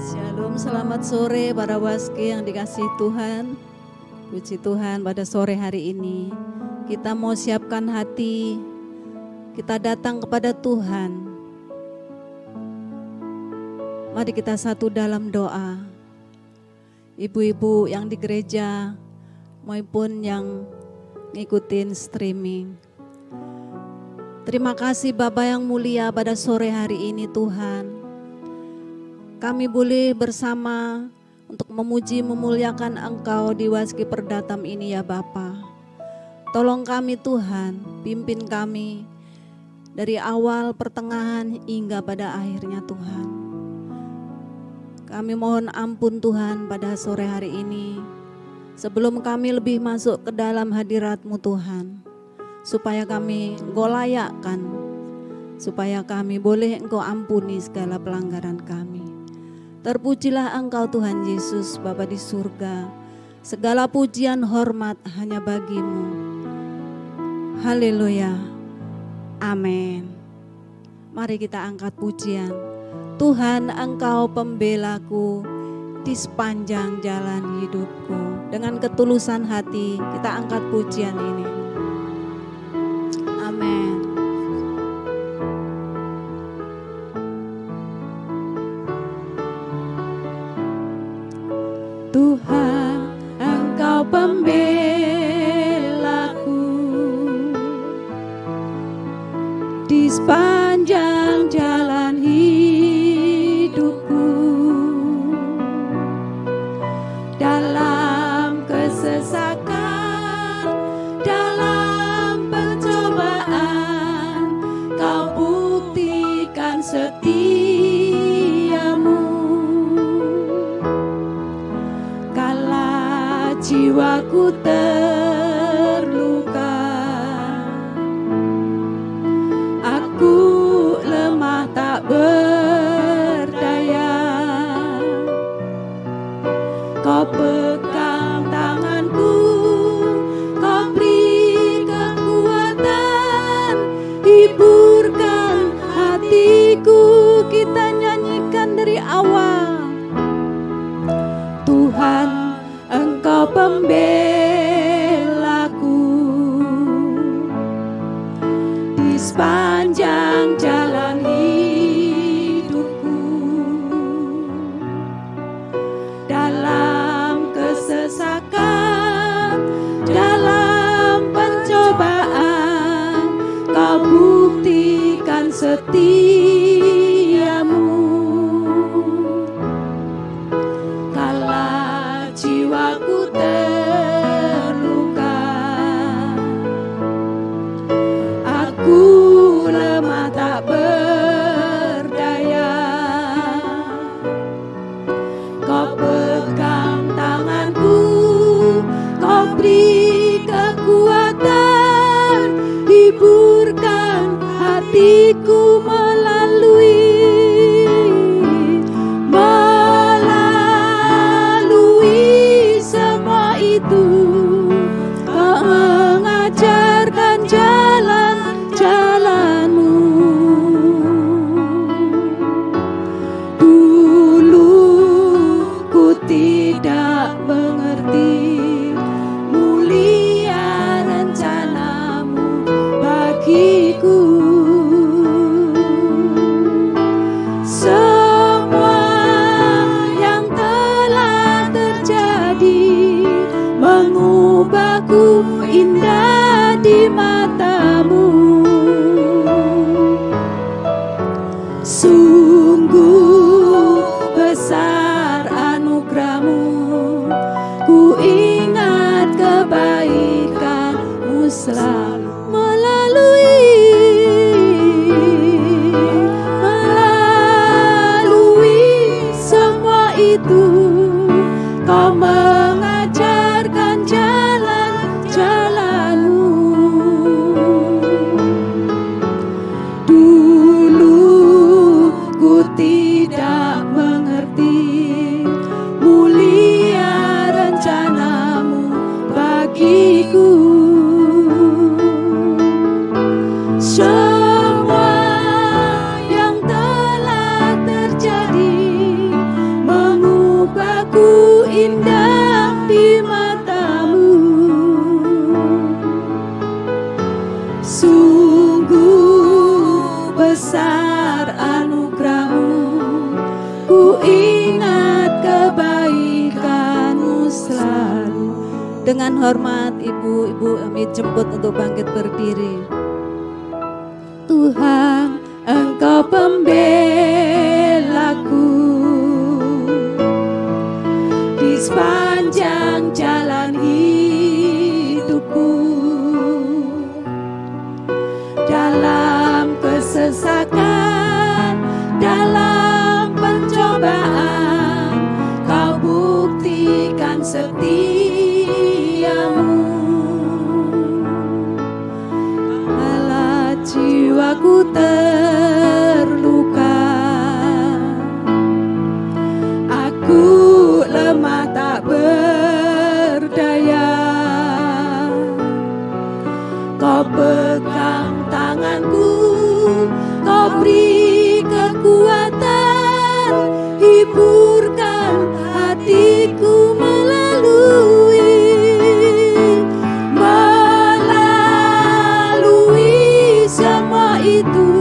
Shalom, selamat sore para waski yang dikasihi Tuhan. Puji Tuhan, pada sore hari ini kita mau siapkan hati, kita datang kepada Tuhan. Mari kita satu dalam doa. Ibu-ibu yang di gereja maupun yang ngikutin streaming. Terima kasih Bapa yang mulia pada sore hari ini Tuhan. Kami boleh bersama untuk memuji memuliakan Engkau di Waski Perdatam ini ya Bapa. Tolong kami Tuhan, pimpin kami dari awal pertengahan hingga pada akhirnya Tuhan. Kami mohon ampun Tuhan pada sore hari ini. Sebelum kami lebih masuk ke dalam hadirat-Mu Tuhan. Supaya kami Engkau layakkan. Supaya kami boleh Engkau ampuni segala pelanggaran kami. Terpujilah Engkau Tuhan Yesus Bapa di surga. Segala pujian hormat hanya bagi-Mu. Haleluya. Amin. Mari kita angkat pujian. Tuhan Engkau pembelaku di sepanjang jalan hidupku. Dengan ketulusan hati kita angkat pujian ini. Amin. Tuhan, Engkau pembelaku di sepanjang jalan hidupku, dalam kesesakan, dalam pencobaan, Kau buktikan setiamu. Jiwaku terluka, aku lemah tak berdaya. Kau pegang tanganku, Kau beri kekuatan, hiburkan hatiku. Kita nyanyikan dari awal. Tuhan, Engkau pembelaku di sepanjang jalan hidupku, dalam kesesakan, dalam pencobaan, Kau buktikan setiamu. Jiwaku terluka, aku lemah tak berdaya. Kau pegang tanganku, Kau beri kekuatan, hiburkan hatiku melalui itu. Kau mengajarkan jalan-jalan-Mu. Dulu ku tidak mengerti mulia rencana-Mu bagiku. Semua yang telah terjadi mengubahku indah di mata-Mu. Sungguh besar anugerah-Mu, ku ingat kebaikan-Mu selalu melalui semua itu. Kau mengajarkan jalan-jalan-Mu. Dulu besar anugerah-Mu, ku ingat kebaikan-Mu selalu. Dengan hormat Ibu kami jemput untuk bangkit berdiri. Tuhan, Engkau pembelaku di sepanjang jalan hidupku, dalam kesesakan, dalam pencobaan, Kau buktikan setia-Mu. Kala jiwaku terluka, aku lemah tak berdaya, Kau pegang tanganku, Kau beri kekuatan, hiburkan hatiku melalui semua itu.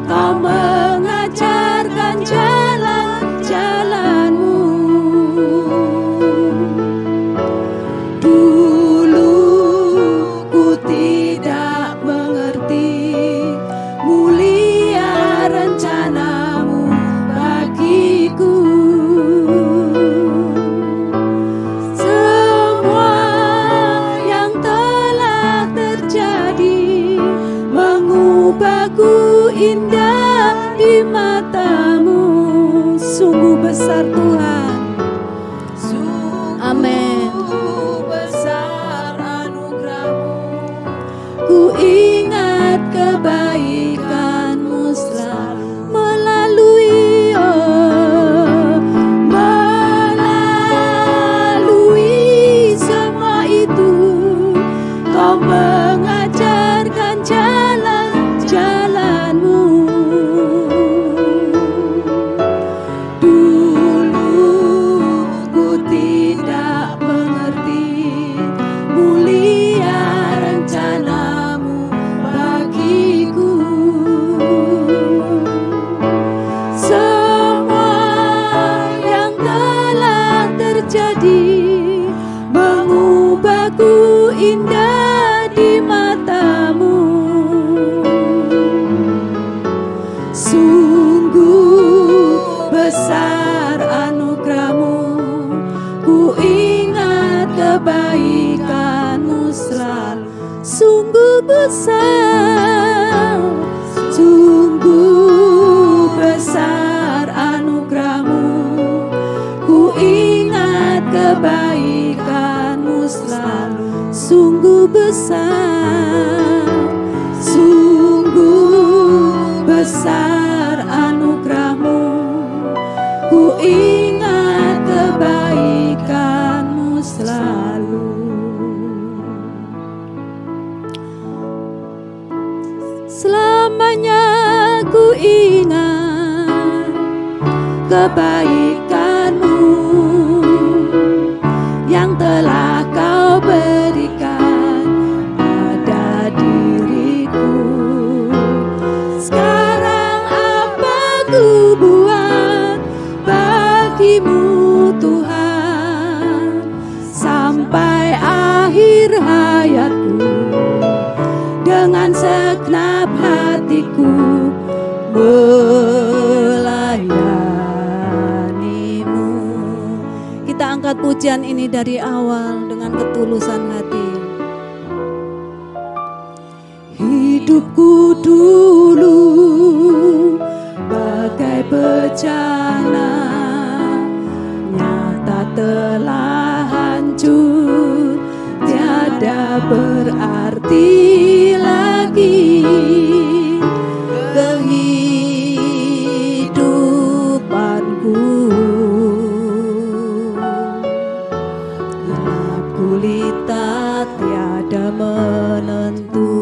Kau mengajarkan jalan-jalan-Mu. Dulu ku tidak mengerti mulia rencana-Mu bagiku. Semua yang telah terjadi mengubahku indah di mata-Mu. Sungguh besar Tuhan. Amin. Besar anugerah-Mu, ku ingat kebaikan-Mu selalu. Melalui semua itu, Kau mengajarkan jalan-jalan-Mu. Dulu ku tidak mengerti mulia rencana-Mu bagiku. Semua yang telah terjadi mengubahku indah di mata-Mu. Sungguh besar anugerah-Mu, ku ingat kebaikan-Mu selalu. Sungguh besar, sungguh besar anugerah-Mu, ku ingat kebaikan-Mu selalu. Sungguh besar, sungguh besar anugerah-Mu, ku ingat kebaikan-Mu selalu. Selamanya ku ingat kebaikan-Mu yang telah Kau berikan pada diriku. Sekarang apa ku buat bagi-Mu Tuhan, sampai akhir hayatku dengan segenap hatiku melayani-Mu. Kita angkat pujian ini dari awal dengan ketulusan hati. Hidupku dulu bagai bencana, nyata telah hancur, tiada berarti lagi kehidupanku. Gelap gulita tiada menentu,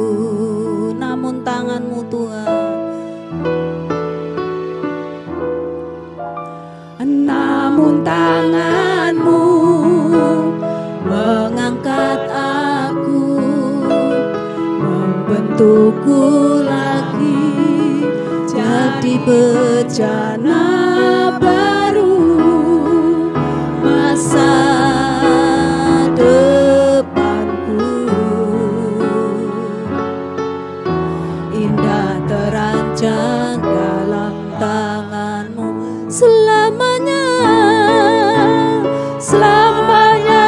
namun tangan-Mu Tuhan, namun tangan-Mu mengangkat aku, membentukku lagi jadi bencana baru masa depanku. Indah terancang dalam tangan-Mu selamanya, selamanya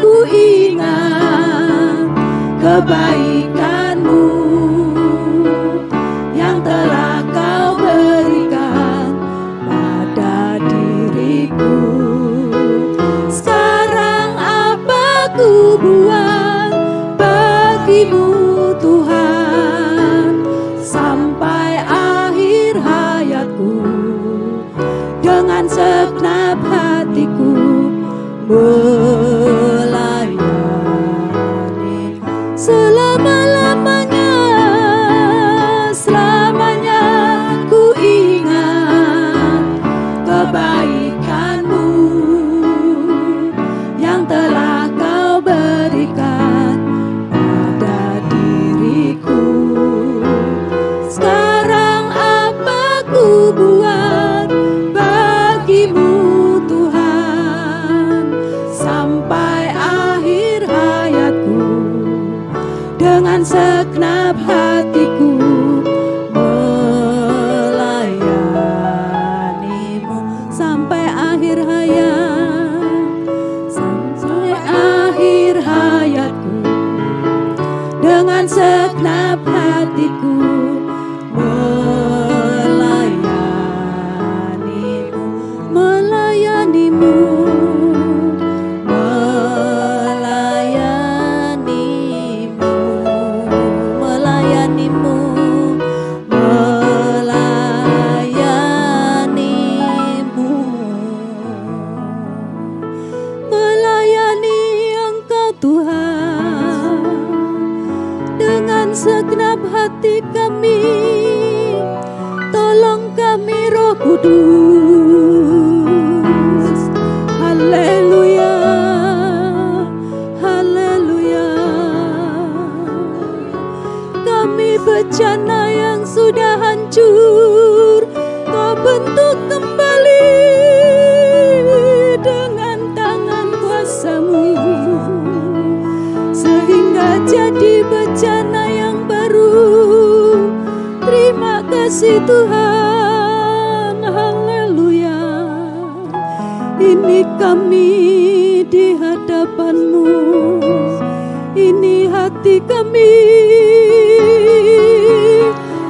ku ingat kebaikan-Mu yang telah Kau berikan pada diriku. Sekarang apa ku buat bagi-Mu Tuhan, sampai akhir hayatku dengan segenap hatiku melayani selama-lamanya. Selamanya ku ingat kebaikan-Mu yang telah Kau berikan pada diriku. Sekarang apa ku buat bagi-Mu Tuhan, sampai akhir hayatku dengan segenap hatiku melayani-Mu sampai akhir hayat, sampai akhir hayatku dengan segenap hatiku melayani-Mu, melayani-Mu, melayani-Mu, melayani-Mu, melayani-Mu, melayani Engkau Tuhan dengan segenap hati kami. Tolong kami Roh Kudus. Haleluya, haleluya. Kami bencana yang sudah hancur Kau bentuk kembali dengan tangan kuasa-Mu, sehingga jadi bencana yang baru. Terima kasih Tuhan, haleluya. Ini kami di hadapan-Mu, ini hati kami.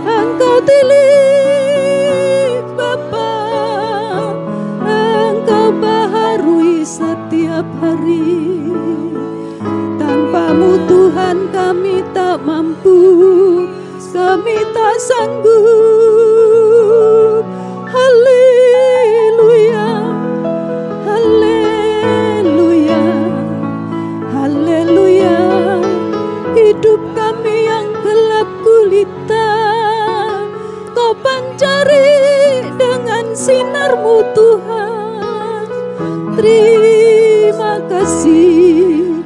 Engkau tilik Bapa, Engkau baharui setiap hari. Tanpa-Mu Tuhan kami tak mampu, kami tak sanggup. Haleluya, haleluya, haleluya. Hidup kami yang gelap gulita Kau pancari dengan sinar-Mu Tuhan. Terima kasih,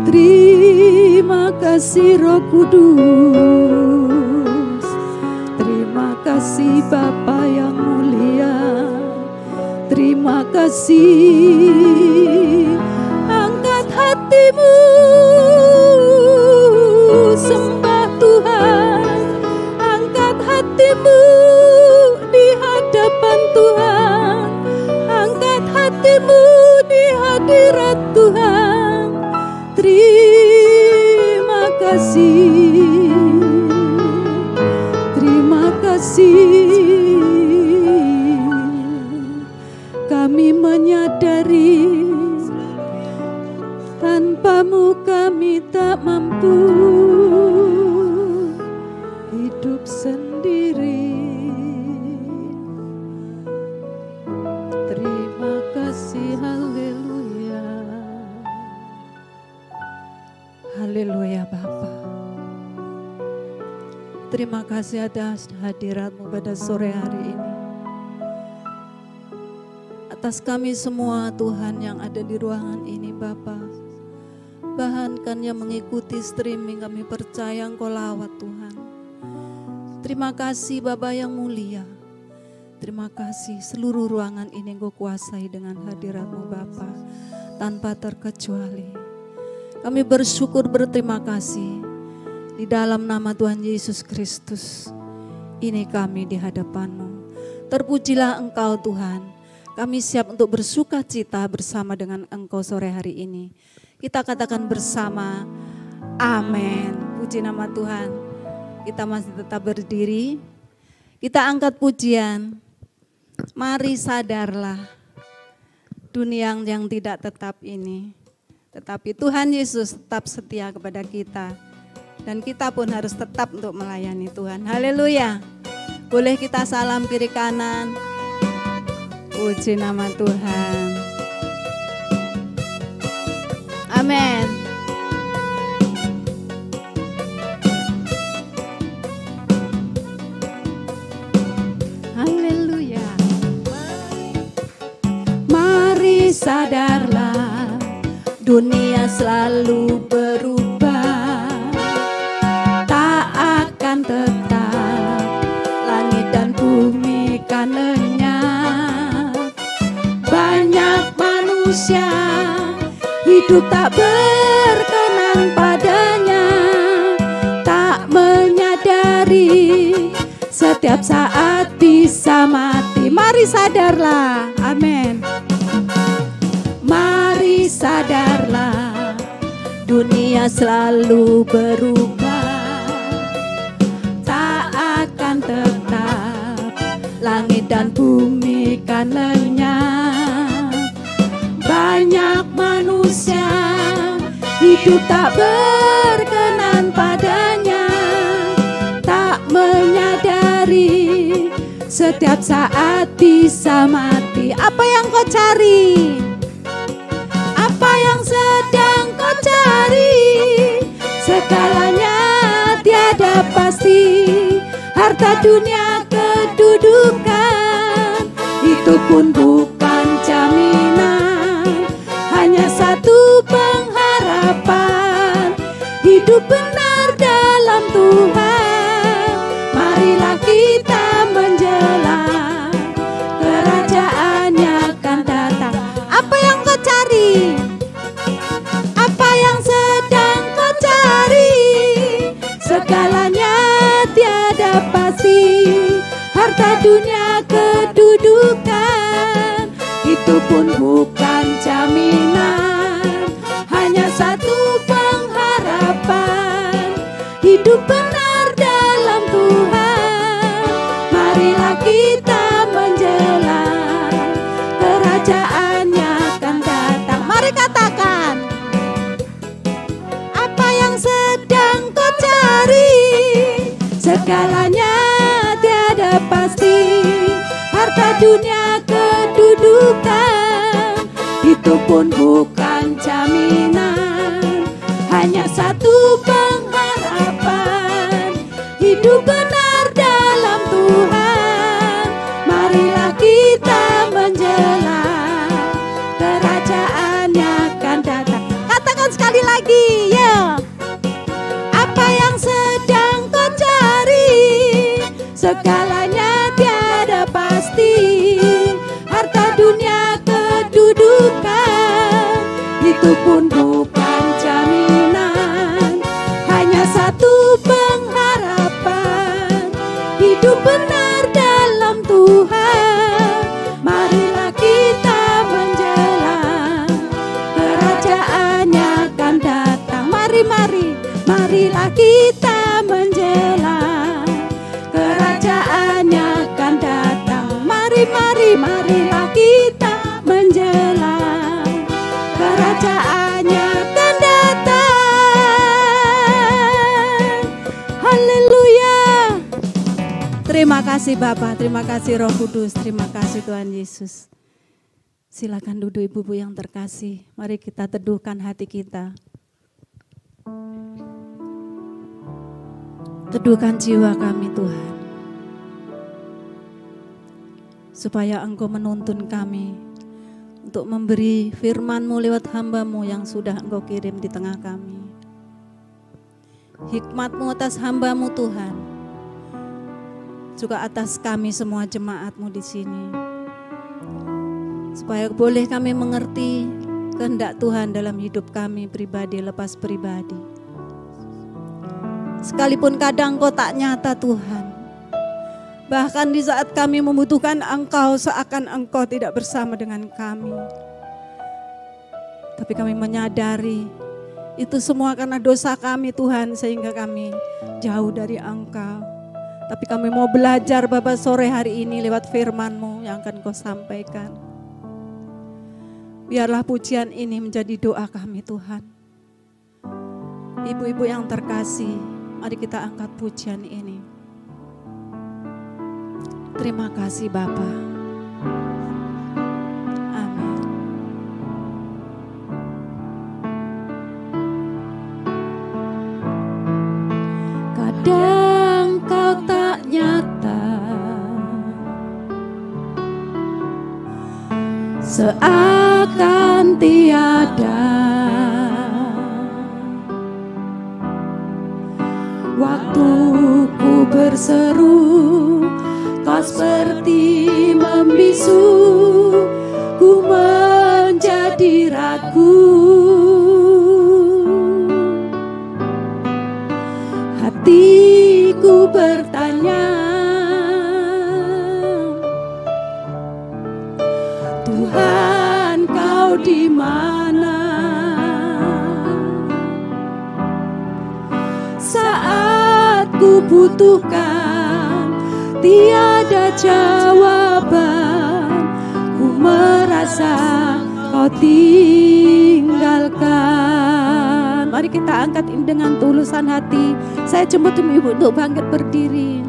terima kasih Roh Kudus. Terima kasih Bapa yang mulia, terima kasih. Angkat hatimu, sembah Tuhan. Angkat hatimu di hadapan Tuhan. Angkat hatimu di hadirat Tuhan. Terima kasih, terima kasih. Kami menyadari tanpa-Mu kami tak mampu hidup sendiri. Terima kasih, haleluya. Haleluya Bapa. Terima kasih atas hadirat-Mu pada sore hari ini. Atas kami semua Tuhan yang ada di ruangan ini Bapa. Bahkan yang mengikuti streaming, kami percaya Engkau lawat Tuhan. Terima kasih Bapa yang mulia. terima kasih. Seluruh ruangan ini Engkau kuasai dengan hadirat-Mu Bapa, tanpa terkecuali. Kami bersyukur, berterima kasih. Di dalam nama Tuhan Yesus Kristus, ini kami di hadapan-Mu. Terpujilah Engkau Tuhan. Kami siap untuk bersuka cita bersama dengan Engkau sore hari ini. Kita katakan bersama, amin. Puji nama Tuhan. Kita masih tetap berdiri. Kita angkat pujian. Mari sadarlah dunia yang tidak tetap ini. Tetapi Tuhan Yesus tetap setia kepada kita. Dan kita pun harus tetap untuk melayani Tuhan. Haleluya. Boleh kita salam kiri kanan. Puji nama Tuhan. Amin. Haleluya. Mari sadarlah. Dunia selalu berubah, tak akan tetap, langit dan bumi kan lenyap. Banyak manusia hidup tak berkenan padanya, tak menyadari setiap saat bisa mati. Mari sadarlah, amin. Mari sadarlah, dunia selalu berubah, tak akan tetap, langit dan bumi kan lenyap. Banyak manusia hidup tak berkenan padanya, tak menyadari setiap saat bisa mati. Apa yang kau cari? Apa yang sedang kau cari? Segalanya tiada pasti. Harta dunia, kedudukan, itu pun bukan jaminan. Hanya satu pengharapan, hidup benar dalam Tuhan. Marilah kita menjelang, kerajaannya akan datang. Apa yang kau cari? Apa yang sedang kau cari? Segalanya tiada pasti. Harta dunia, kedudukan, itu pun bukan jaminan. Hanya satu pengharapan, hidup benar dalam Tuhan. Marilah kita menjelang, kerajaannya akan datang. Mari katakan, apa yang sedang kau cari? Segalanya tiada pasti. Harta dunia, kedudukan, itu pun bukan jaminan. Hanya satu pengharapan, hidup benar dalam Tuhan. Marilah kita menjelang, kerajaannya akan datang. Katakan sekali lagi, ya. Apa yang sedang kau cari? Segalanya tiada pasti. Harta dunia, kedudukan, itu pun bukan jaminan. Hanya satu pengharapan, hidup benar dalam Tuhan. Marilah kita menjelang, kerajaannya akan datang. Marilah kita menjelang, kerajaannya akan datang. Marilah kita menjelang, kerajaannya akan datang. Haleluya. Terima kasih Bapa, terima kasih Roh Kudus, terima kasih Tuhan Yesus. Silakan duduk ibu-ibu yang terkasih. Mari kita teduhkan hati kita. Teduhkan jiwa kami Tuhan. Supaya Engkau menuntun kami untuk memberi firman-Mu lewat hamba-Mu yang sudah Engkau kirim di tengah kami. Hikmat-Mu atas hamba-Mu Tuhan. juga atas kami semua jemaat-Mu di sini. Supaya boleh kami mengerti kehendak Tuhan dalam hidup kami pribadi lepas pribadi. Sekalipun kadang Kau tak nyata Tuhan. Bahkan di saat kami membutuhkan Engkau seakan Engkau tidak bersama dengan kami. Tapi kami menyadari itu semua karena dosa kami Tuhan sehingga kami jauh dari Engkau. Tapi kami mau belajar Bapa sore hari ini lewat firman-Mu yang akan Kau sampaikan. Biarlah pujian ini menjadi doa kami Tuhan. Ibu-ibu yang terkasih, mari kita angkat pujian ini. Terima kasih Bapa. Amin. Kadang Kau tak nyata, seakan tiada. Waktu ku berseru, Kau seperti membisu, ku menjadi ragu. Hatiku bertanya, Tuhan Kau di mana? Saat ku butuhkan, tiada jawaban. Ku merasa Kau tinggalkan. Mari kita angkat ini dengan tulusan hati. Saya jemput ibu untuk bangkit berdiri.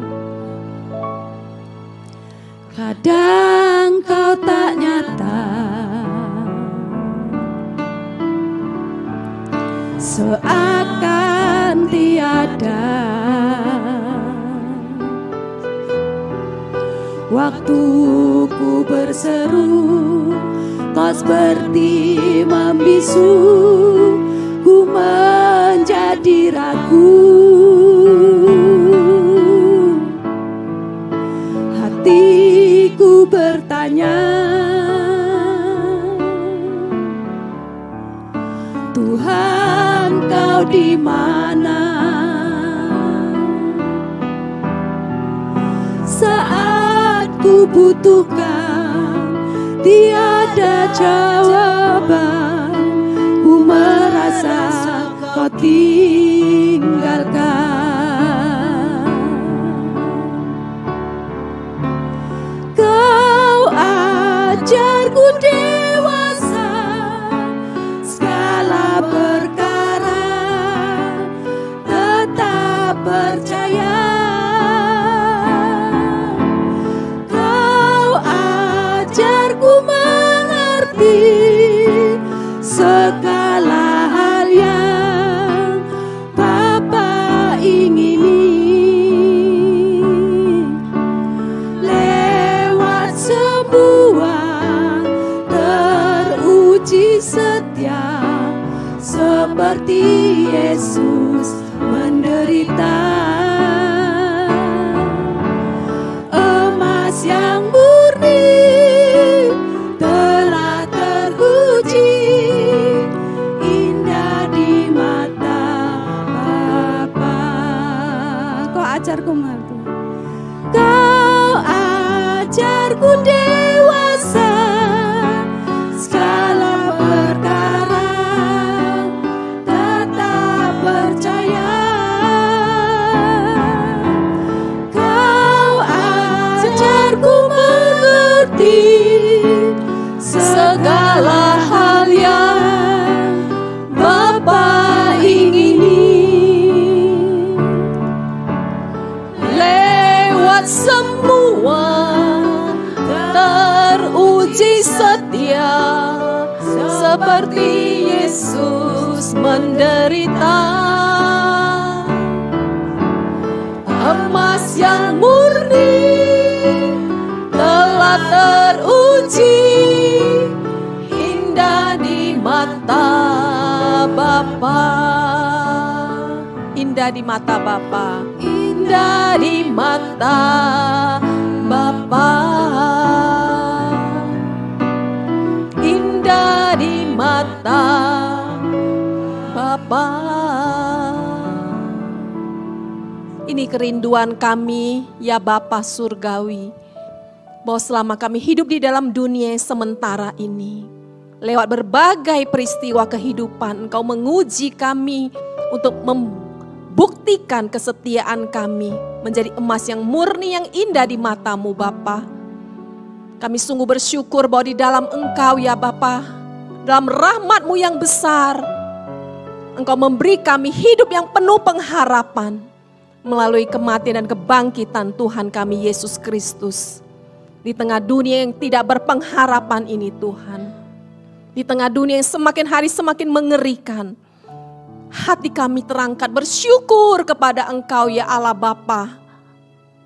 Kadang Kau tak nyata, seakan tiada. Waktu ku berseru, Kau seperti membisu, ku menjadi ragu. Hatiku bertanya, Tuhan Kau di mana? Saat ku butuhkan, tiada jawaban. Ku merasa Kau tinggalkan. Kau ajarku dewasa, segala perkara tetap percaya. Segala hal yang Bapa ingini, lewat semua teruji setia, seperti Yesus menderita. Emas yang murni telah teruji, indah di mata Bapa. Kau ajarku mati, Kau ajarku dewasa, segala perkara tetap percaya. Kau ajarku mengerti segala hal yang Bapa ingini, lewat semua teruji setia, seperti Yesus menderita. Emas yang murni telah teruji, indah di mata Bapa. Indah di mata Bapa. indah di mata Bapa, indah di mata Bapa. Ini kerinduan kami ya Bapa Surgawi, bahwa selama kami hidup di dalam dunia yang sementara ini, lewat berbagai peristiwa kehidupan, Engkau menguji kami untuk membuktikan kesetiaan kami menjadi emas yang murni, yang indah di mata-Mu Bapa. Kami sungguh bersyukur bahwa di dalam Engkau ya Bapa, dalam rahmat-Mu yang besar, Engkau memberi kami hidup yang penuh pengharapan melalui kematian dan kebangkitan Tuhan kami Yesus Kristus. Di tengah dunia yang tidak berpengharapan ini Tuhan, di tengah dunia yang semakin hari semakin mengerikan, hati kami terangkat bersyukur kepada Engkau ya Allah Bapa,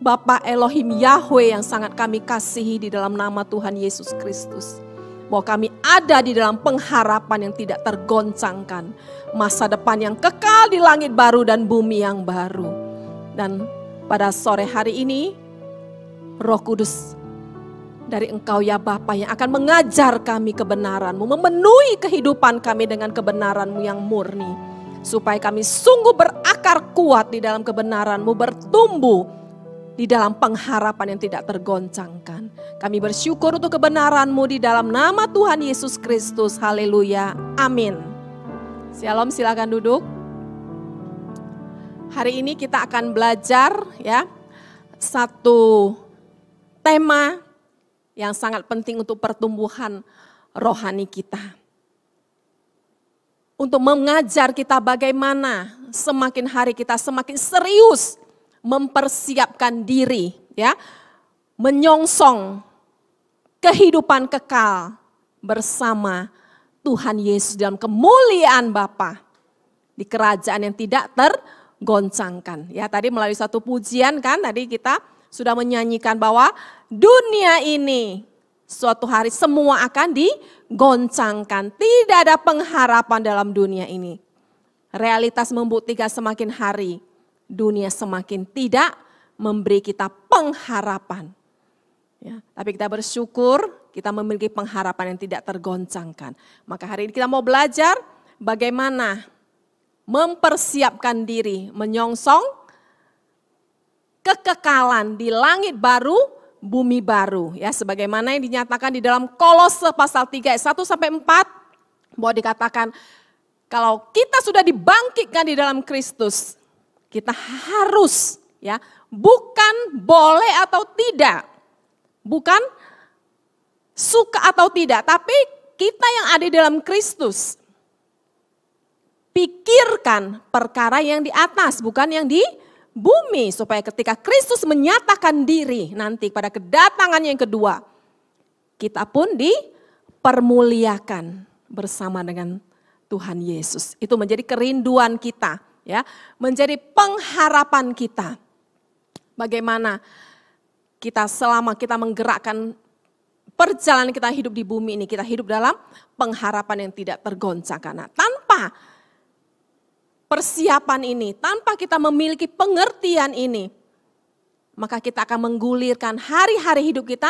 Bapa Elohim Yahweh yang sangat kami kasihi di dalam nama Tuhan Yesus Kristus. Bahwa kami ada di dalam pengharapan yang tidak tergoncangkan, masa depan yang kekal di langit baru dan bumi yang baru. Dan pada sore hari ini, Roh Kudus dari Engkau ya Bapa yang akan mengajar kami kebenaran-Mu, memenuhi kehidupan kami dengan kebenaran-Mu yang murni. Supaya kami sungguh berakar kuat di dalam kebenaran-Mu, bertumbuh di dalam pengharapan yang tidak tergoncangkan. Kami bersyukur untuk kebenaran-Mu di dalam nama Tuhan Yesus Kristus. Haleluya. Amin. Shalom, silakan duduk. Hari ini kita akan belajar ya satu tema yang sangat penting untuk pertumbuhan rohani kita. Untuk mengajar kita bagaimana semakin hari kita semakin serius mempersiapkan diri ya, menyongsong kehidupan kekal bersama Tuhan Yesus dalam kemuliaan Bapa di kerajaan yang tidak tergoncangkan. Ya, tadi melalui satu pujian kan tadi kita sudah menyanyikan bahwa dunia ini suatu hari semua akan digoncangkan. Tidak ada pengharapan dalam dunia ini. Realitas membuktikan semakin hari dunia semakin tidak memberi kita pengharapan. Ya, tapi kita bersyukur kita memiliki pengharapan yang tidak tergoncangkan. Maka hari ini kita mau belajar bagaimana mempersiapkan diri menyongsong kekekalan di langit baru, bumi baru. Ya, sebagaimana yang dinyatakan di dalam Kolose pasal 3 ayat 1 sampai 4, bahwa dikatakan kalau kita sudah dibangkitkan di dalam Kristus, kita harus ya, bukan boleh atau tidak, bukan suka atau tidak, tapi kita yang ada di dalam Kristus pikirkan perkara yang di atas, bukan yang di bumi, supaya ketika Kristus menyatakan diri nanti pada kedatangannya yang kedua, kita pun dipermuliakan bersama dengan Tuhan Yesus. Itu menjadi kerinduan kita, ya, menjadi pengharapan kita. Bagaimana kita selama kita menggerakkan perjalanan kita hidup di bumi ini, kita hidup dalam pengharapan yang tidak tergoncangkan. Nah, tanpa persiapan ini, tanpa kita memiliki pengertian ini, maka kita akan menggulirkan hari-hari hidup kita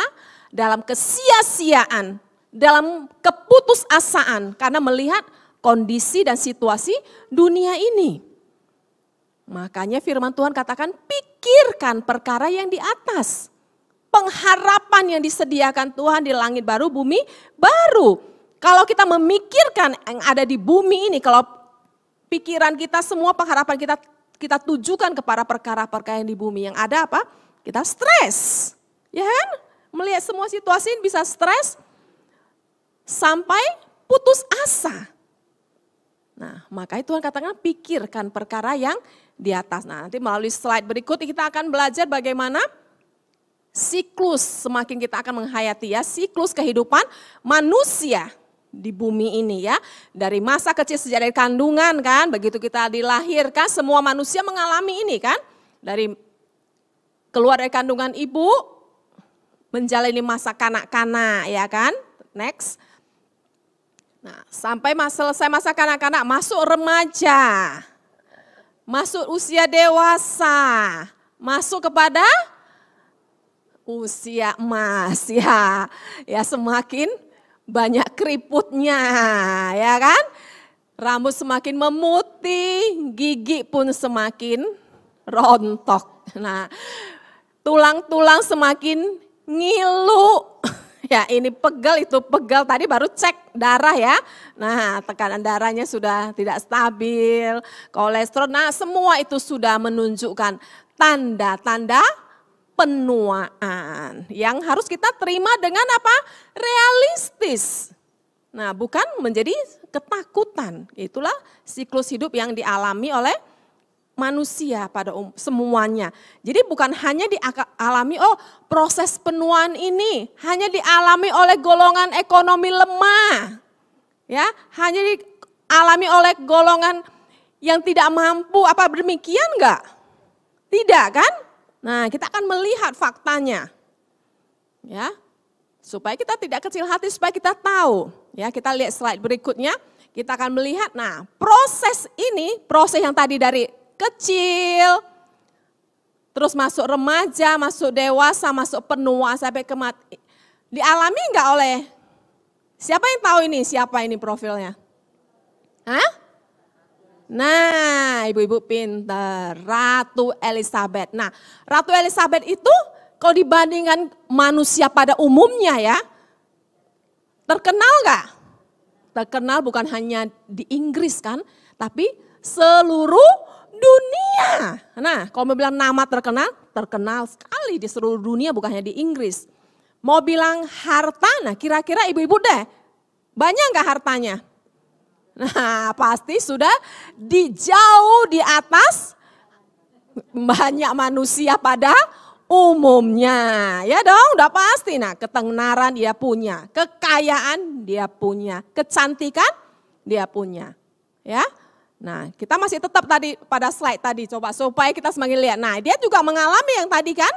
dalam kesia-siaan, dalam keputusasaan karena melihat kondisi dan situasi dunia ini. Makanya firman Tuhan katakan pikirkan perkara yang di atas. Pengharapan yang disediakan Tuhan di langit baru, bumi baru. Kalau kita memikirkan yang ada di bumi ini, kalau pikiran kita semua pengharapan kita tujukan kepada perkara-perkara yang di bumi, yang ada apa? Kita stres. Ya kan? Melihat semua situasi ini bisa stres sampai putus asa. Nah, makanya Tuhan katakan pikirkan perkara yang di atas. Nah, nanti melalui slide berikut kita akan belajar bagaimana siklus semakin kita akan menghayati ya, siklus kehidupan manusia di bumi ini ya. Dari masa kecil sejak dari kandungan kan, begitu kita dilahirkan semua manusia mengalami ini kan. Dari keluar dari kandungan ibu, menjalani masa kanak-kanak ya kan. Next. Nah, sampai selesai masa kanak-kanak masuk remaja. Masuk usia dewasa. masuk kepada usia emas ya. Ya semakin banyak keriputnya ya kan. Rambut semakin memutih, gigi pun semakin rontok. Nah, tulang-tulang semakin ngilu. Ya ini pegal, itu pegal. Tadi baru cek darah ya. Nah tekanan darahnya sudah tidak stabil. Kolesterol, nah semua itu sudah menunjukkan tanda-tanda penuaan. Yang harus kita terima dengan apa? Realistis. Nah bukan menjadi ketakutan. Itulah siklus hidup yang dialami oleh manusia pada semuanya. Jadi bukan hanya dialami, oh proses penuaan ini hanya dialami oleh golongan ekonomi lemah. Ya, hanya dialami oleh golongan yang tidak mampu, apa demikian enggak? Tidak kan? Nah, kita akan melihat faktanya. Ya. Supaya kita tidak kecil hati, supaya kita tahu. Ya, kita lihat slide berikutnya, kita akan melihat nah, proses ini, proses yang tadi dari kecil, terus masuk remaja, masuk dewasa, masuk penua sampai kematian. Dialami enggak oleh, siapa yang tahu ini, siapa ini profilnya? Hah? Nah, ibu-ibu pintar, Ratu Elizabeth. Nah, Ratu Elizabeth itu kalau dibandingkan manusia pada umumnya ya, terkenal enggak? Terkenal bukan hanya di Inggris kan, tapi seluruh dunia. Nah, kalau mau bilang nama terkenal, terkenal sekali di seluruh dunia bukan hanya di Inggris. Mau bilang harta, nah kira-kira ibu-ibu deh, banyak nggak hartanya? Nah, pasti sudah jauh di atas banyak manusia pada umumnya. Ya dong, udah pasti. Nah, ketenaran dia punya, kekayaan dia punya, kecantikan dia punya. Ya. Nah, kita masih tetap tadi pada slide tadi, coba supaya kita semakin lihat. Nah, dia juga mengalami yang tadi kan,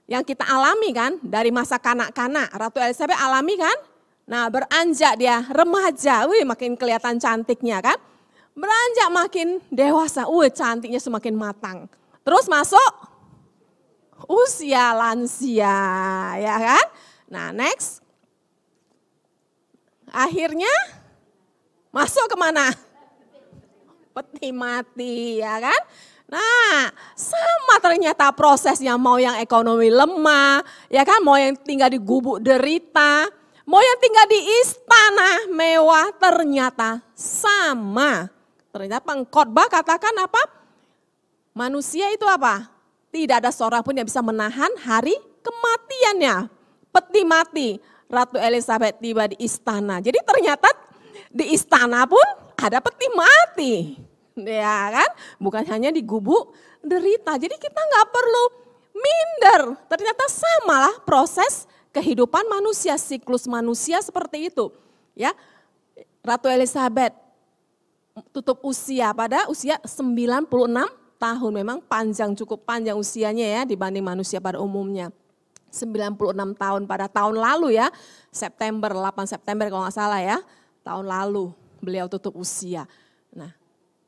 yang kita alami kan, dari masa kanak-kanak. Ratu Elizabeth alami kan. Nah, beranjak dia remaja, makin kelihatan cantiknya kan. Beranjak makin dewasa, cantiknya semakin matang. Terus masuk usia lansia, ya kan. Nah, next. Akhirnya masuk kemana? Peti mati ya kan. Nah sama ternyata prosesnya, mau yang ekonomi lemah ya kan, mau yang tinggal di gubuk derita, mau yang tinggal di istana mewah, ternyata sama. Ternyata pengkhotbah katakan apa? Manusia itu apa? Tidak ada seorang pun yang bisa menahan hari kematiannya. Peti mati, Ratu Elizabeth tiba di istana. Jadi ternyata di istana pun ada peti mati, ya kan? Bukan hanya di gubuk derita. Jadi kita nggak perlu minder. Ternyata samalah proses kehidupan manusia, siklus manusia seperti itu. Ya, Ratu Elizabeth tutup usia pada usia 96 tahun. Memang panjang, cukup panjang usianya ya dibanding manusia pada umumnya. 96 tahun pada tahun lalu ya, 8 September kalau nggak salah ya, tahun lalu beliau tutup usia. Nah,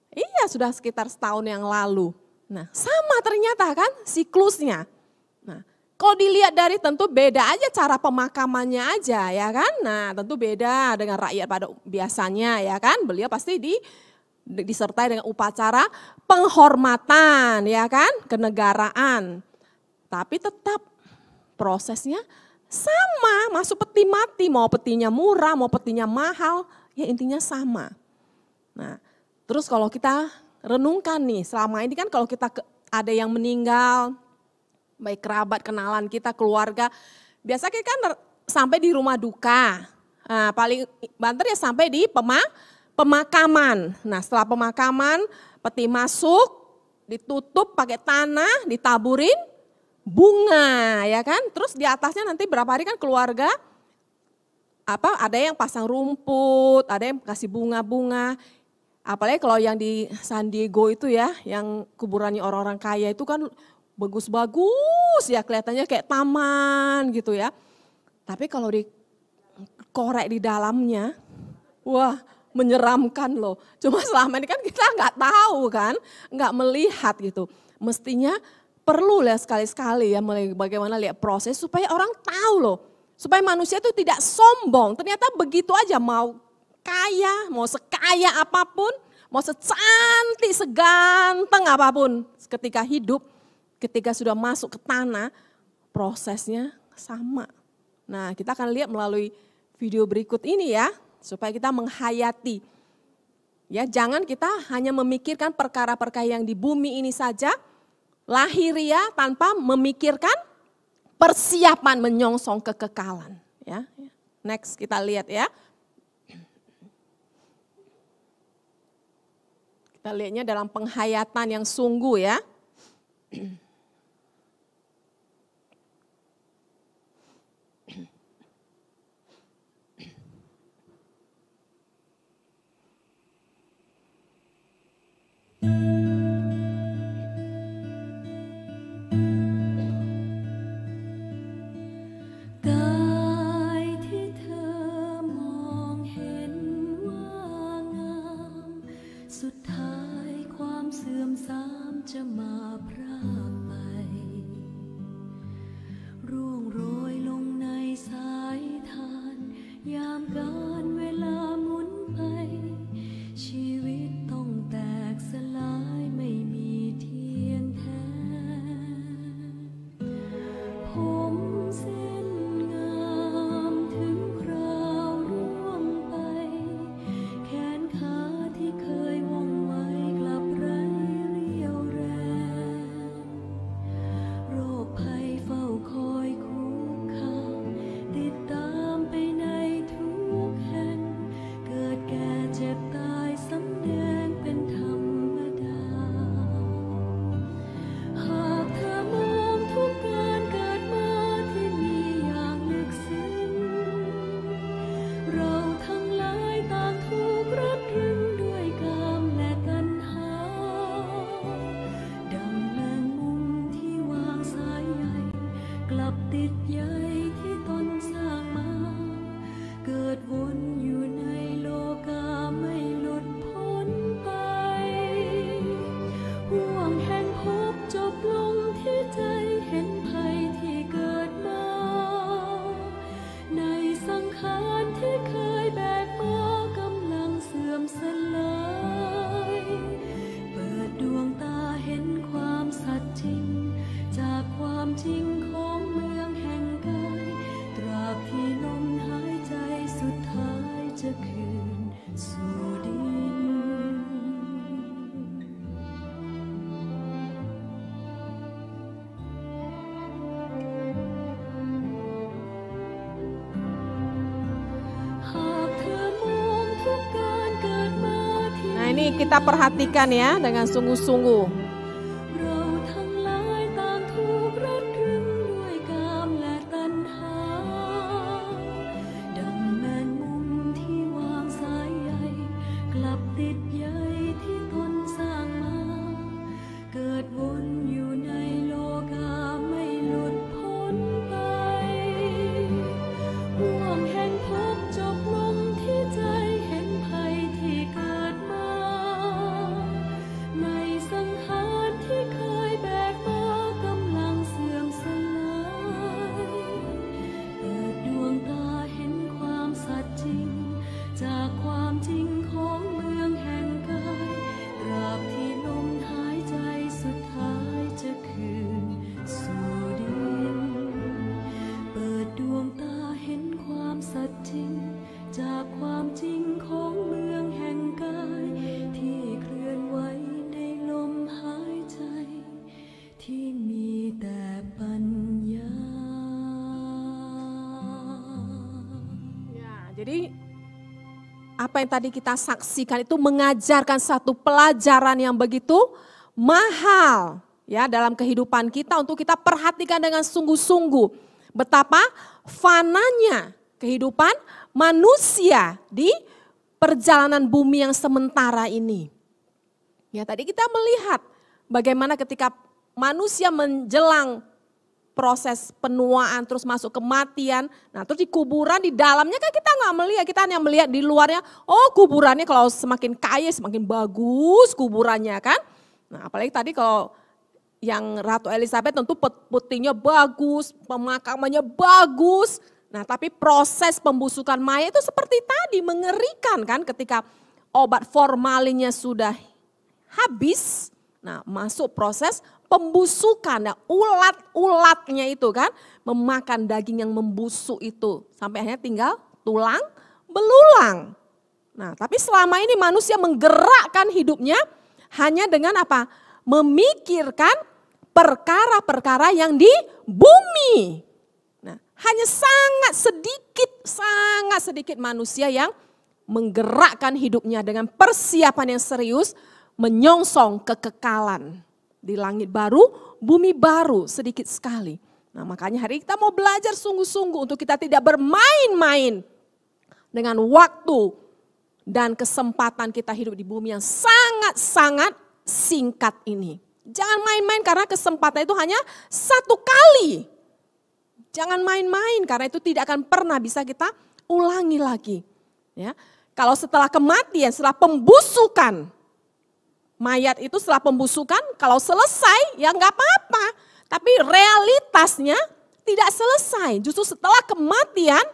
iya sudah sekitar setahun yang lalu. Nah, sama ternyata kan siklusnya. Nah, kalau dilihat dari tentu beda aja cara pemakamannya aja ya kan. Nah, tentu beda dengan rakyat pada biasanya ya kan. Beliau pasti disertai dengan upacara penghormatan ya kan, kenegaraan. Tapi tetap prosesnya sama, masuk peti mati, mau petinya murah, mau petinya mahal, ya intinya sama. Nah, terus kalau kita renungkan nih, selama ini kan kalau kita ada yang meninggal, baik kerabat, kenalan kita, keluarga, biasa kita kan sampai di rumah duka. Nah, paling banter ya sampai di pemakaman. Nah, setelah pemakaman, peti masuk, ditutup pakai tanah, ditaburin bunga, ya kan? Terus di atasnya nanti berapa hari kan keluarga ada yang pasang rumput, ada yang kasih bunga-bunga. Apalagi kalau yang di San Diego itu ya, yang kuburannya orang-orang kaya itu kan bagus-bagus ya, kelihatannya kayak taman gitu ya. Tapi kalau dikorek di dalamnya, wah menyeramkan loh. Cuma selama ini kan kita nggak tahu kan, nggak melihat gitu. Mestinya perlu lah sekali-sekali ya mulai bagaimana lihat proses supaya orang tahu loh. Supaya manusia itu tidak sombong. Ternyata begitu aja mau kaya, mau sekaya apapun, mau secantik, seganteng apapun. Ketika hidup, ketika sudah masuk ke tanah, prosesnya sama. Nah, kita akan lihat melalui video berikut ini ya. Supaya kita menghayati. Ya, jangan kita hanya memikirkan perkara-perkara yang di bumi ini saja. Lahiriah tanpa memikirkan persiapan menyongsong kekekalan. Ya. Next kita lihat ya. Kita lihatnya dalam penghayatan yang sungguh ya.จะมาพรากไปร่วงโรยลงในสายทานยามการเวลาหมุนไปชีวิตต้องแตกสลายไม่มีเทียนแท้ผมเส้นงามถึงคราวร่วงไปแขนขาที่เคยว่องไวกลับไร้ภัยเฝ้าคอยคุกคามติดตามไปในทุกแห่งเกิดแก่เจ็บตายสำแดงเป็นธรรมดาหากเธอมองทุกการเกิดมาที่มีอย่างลึกซึ้งเราทั้งหลายต่างถูกรัดรึงด้วยกามและตัณหาดังแมงมุมที่วางสายใยกลับติดใยที่ตนสร้างมาเกิดวนอยู่ในโลกาไม่หลุดพ้นไปห่วงแห่งภพจบลงที่ใจเห็นภัยที่เกิดมาในสังขารที่เคยแบกมากำลังเสื่อมสลายเปิดดวงตาเห็นความสัตย์จริงจากความจริงของเมืองแห่งกายตราบที่ลมหายใจสุดท้ายจะคืนสู่ดินหากเธอมองทุกการเกิดมาที่ Nah ini kita perhatikan ya dengan sungguh-sungguh.เราทั้งหลายต่างถูกรัดรึงด้วยกามและตัณหาดังแมงมุมที่วางสายใยกลับติดใยที่ตนสร้างมาเกิดวนอยู่ในโลกาไม่หลุดพ้นไปห่วงแห่งภพจบลงที่ใจเห็นภัยที่เกิดมาในสังขารที่เคยแบกมากำลังเสื่อมสลายเปิดดวงตาเห็นความสัตย์จริงจากความจริงของเมืองแห่งกายตราบที่ลมหายใจสุดท้ายจะคืนสู่ดินเปิดดวงตาเห็นความสัตย์จริงจากความจริงของเมืองแห่งกายที่เคลื่อนไหวในลมหายใจที่มีแต่ปัญญา Ya, jadi apa yang tadi kita saksikan itu mengajarkan satu pelajaran yang begitu mahal ya dalam kehidupan kita untuk kita perhatikan dengan sungguh-sungguh betapa fananya kehidupan manusia di perjalanan bumi yang sementara ini. Ya, tadi kita melihat bagaimana ketika manusia menjelang proses penuaan terus masuk kematian. Nah, terus di kuburan di dalamnya kan kita nggak melihat, kita hanya melihat di luarnya. Oh, kuburannya kalau semakin kaya semakin bagus kuburannya kan. Nah, apalagi tadi kalau yang Ratu Elizabeth tentu putihnya bagus, pemakamannya bagus. Nah, tapi proses pembusukan mayat itu seperti tadi, mengerikan kan, ketika obat formalinnya sudah habis. Nah, masuk proses pembusukan. Nah, ulat-ulatnya itu kan memakan daging yang membusuk itu sampai akhirnya tinggal tulang belulang. Nah, tapi selama ini manusia menggerakkan hidupnya hanya dengan apa? Memikirkan perkara-perkara yang di bumi. Nah, hanya sangat sedikit manusia yang menggerakkan hidupnya dengan persiapan yang serius, menyongsong kekekalan di langit baru, bumi baru, sedikit sekali. Nah, makanya hari ini kita mau belajar sungguh-sungguh untuk kita tidak bermain-main dengan waktu dan kesempatan kita hidup di bumi yang sangat-sangat singkat ini. Jangan main-main karena kesempatan itu hanya satu kali. Jangan main-main karena itu tidak akan pernah bisa kita ulangi lagi. Ya, kalau setelah kematian, setelah pembusukan, mayat itu setelah pembusukan, kalau selesai ya nggak apa-apa. Tapi realitasnya tidak selesai. Justru setelah kematian,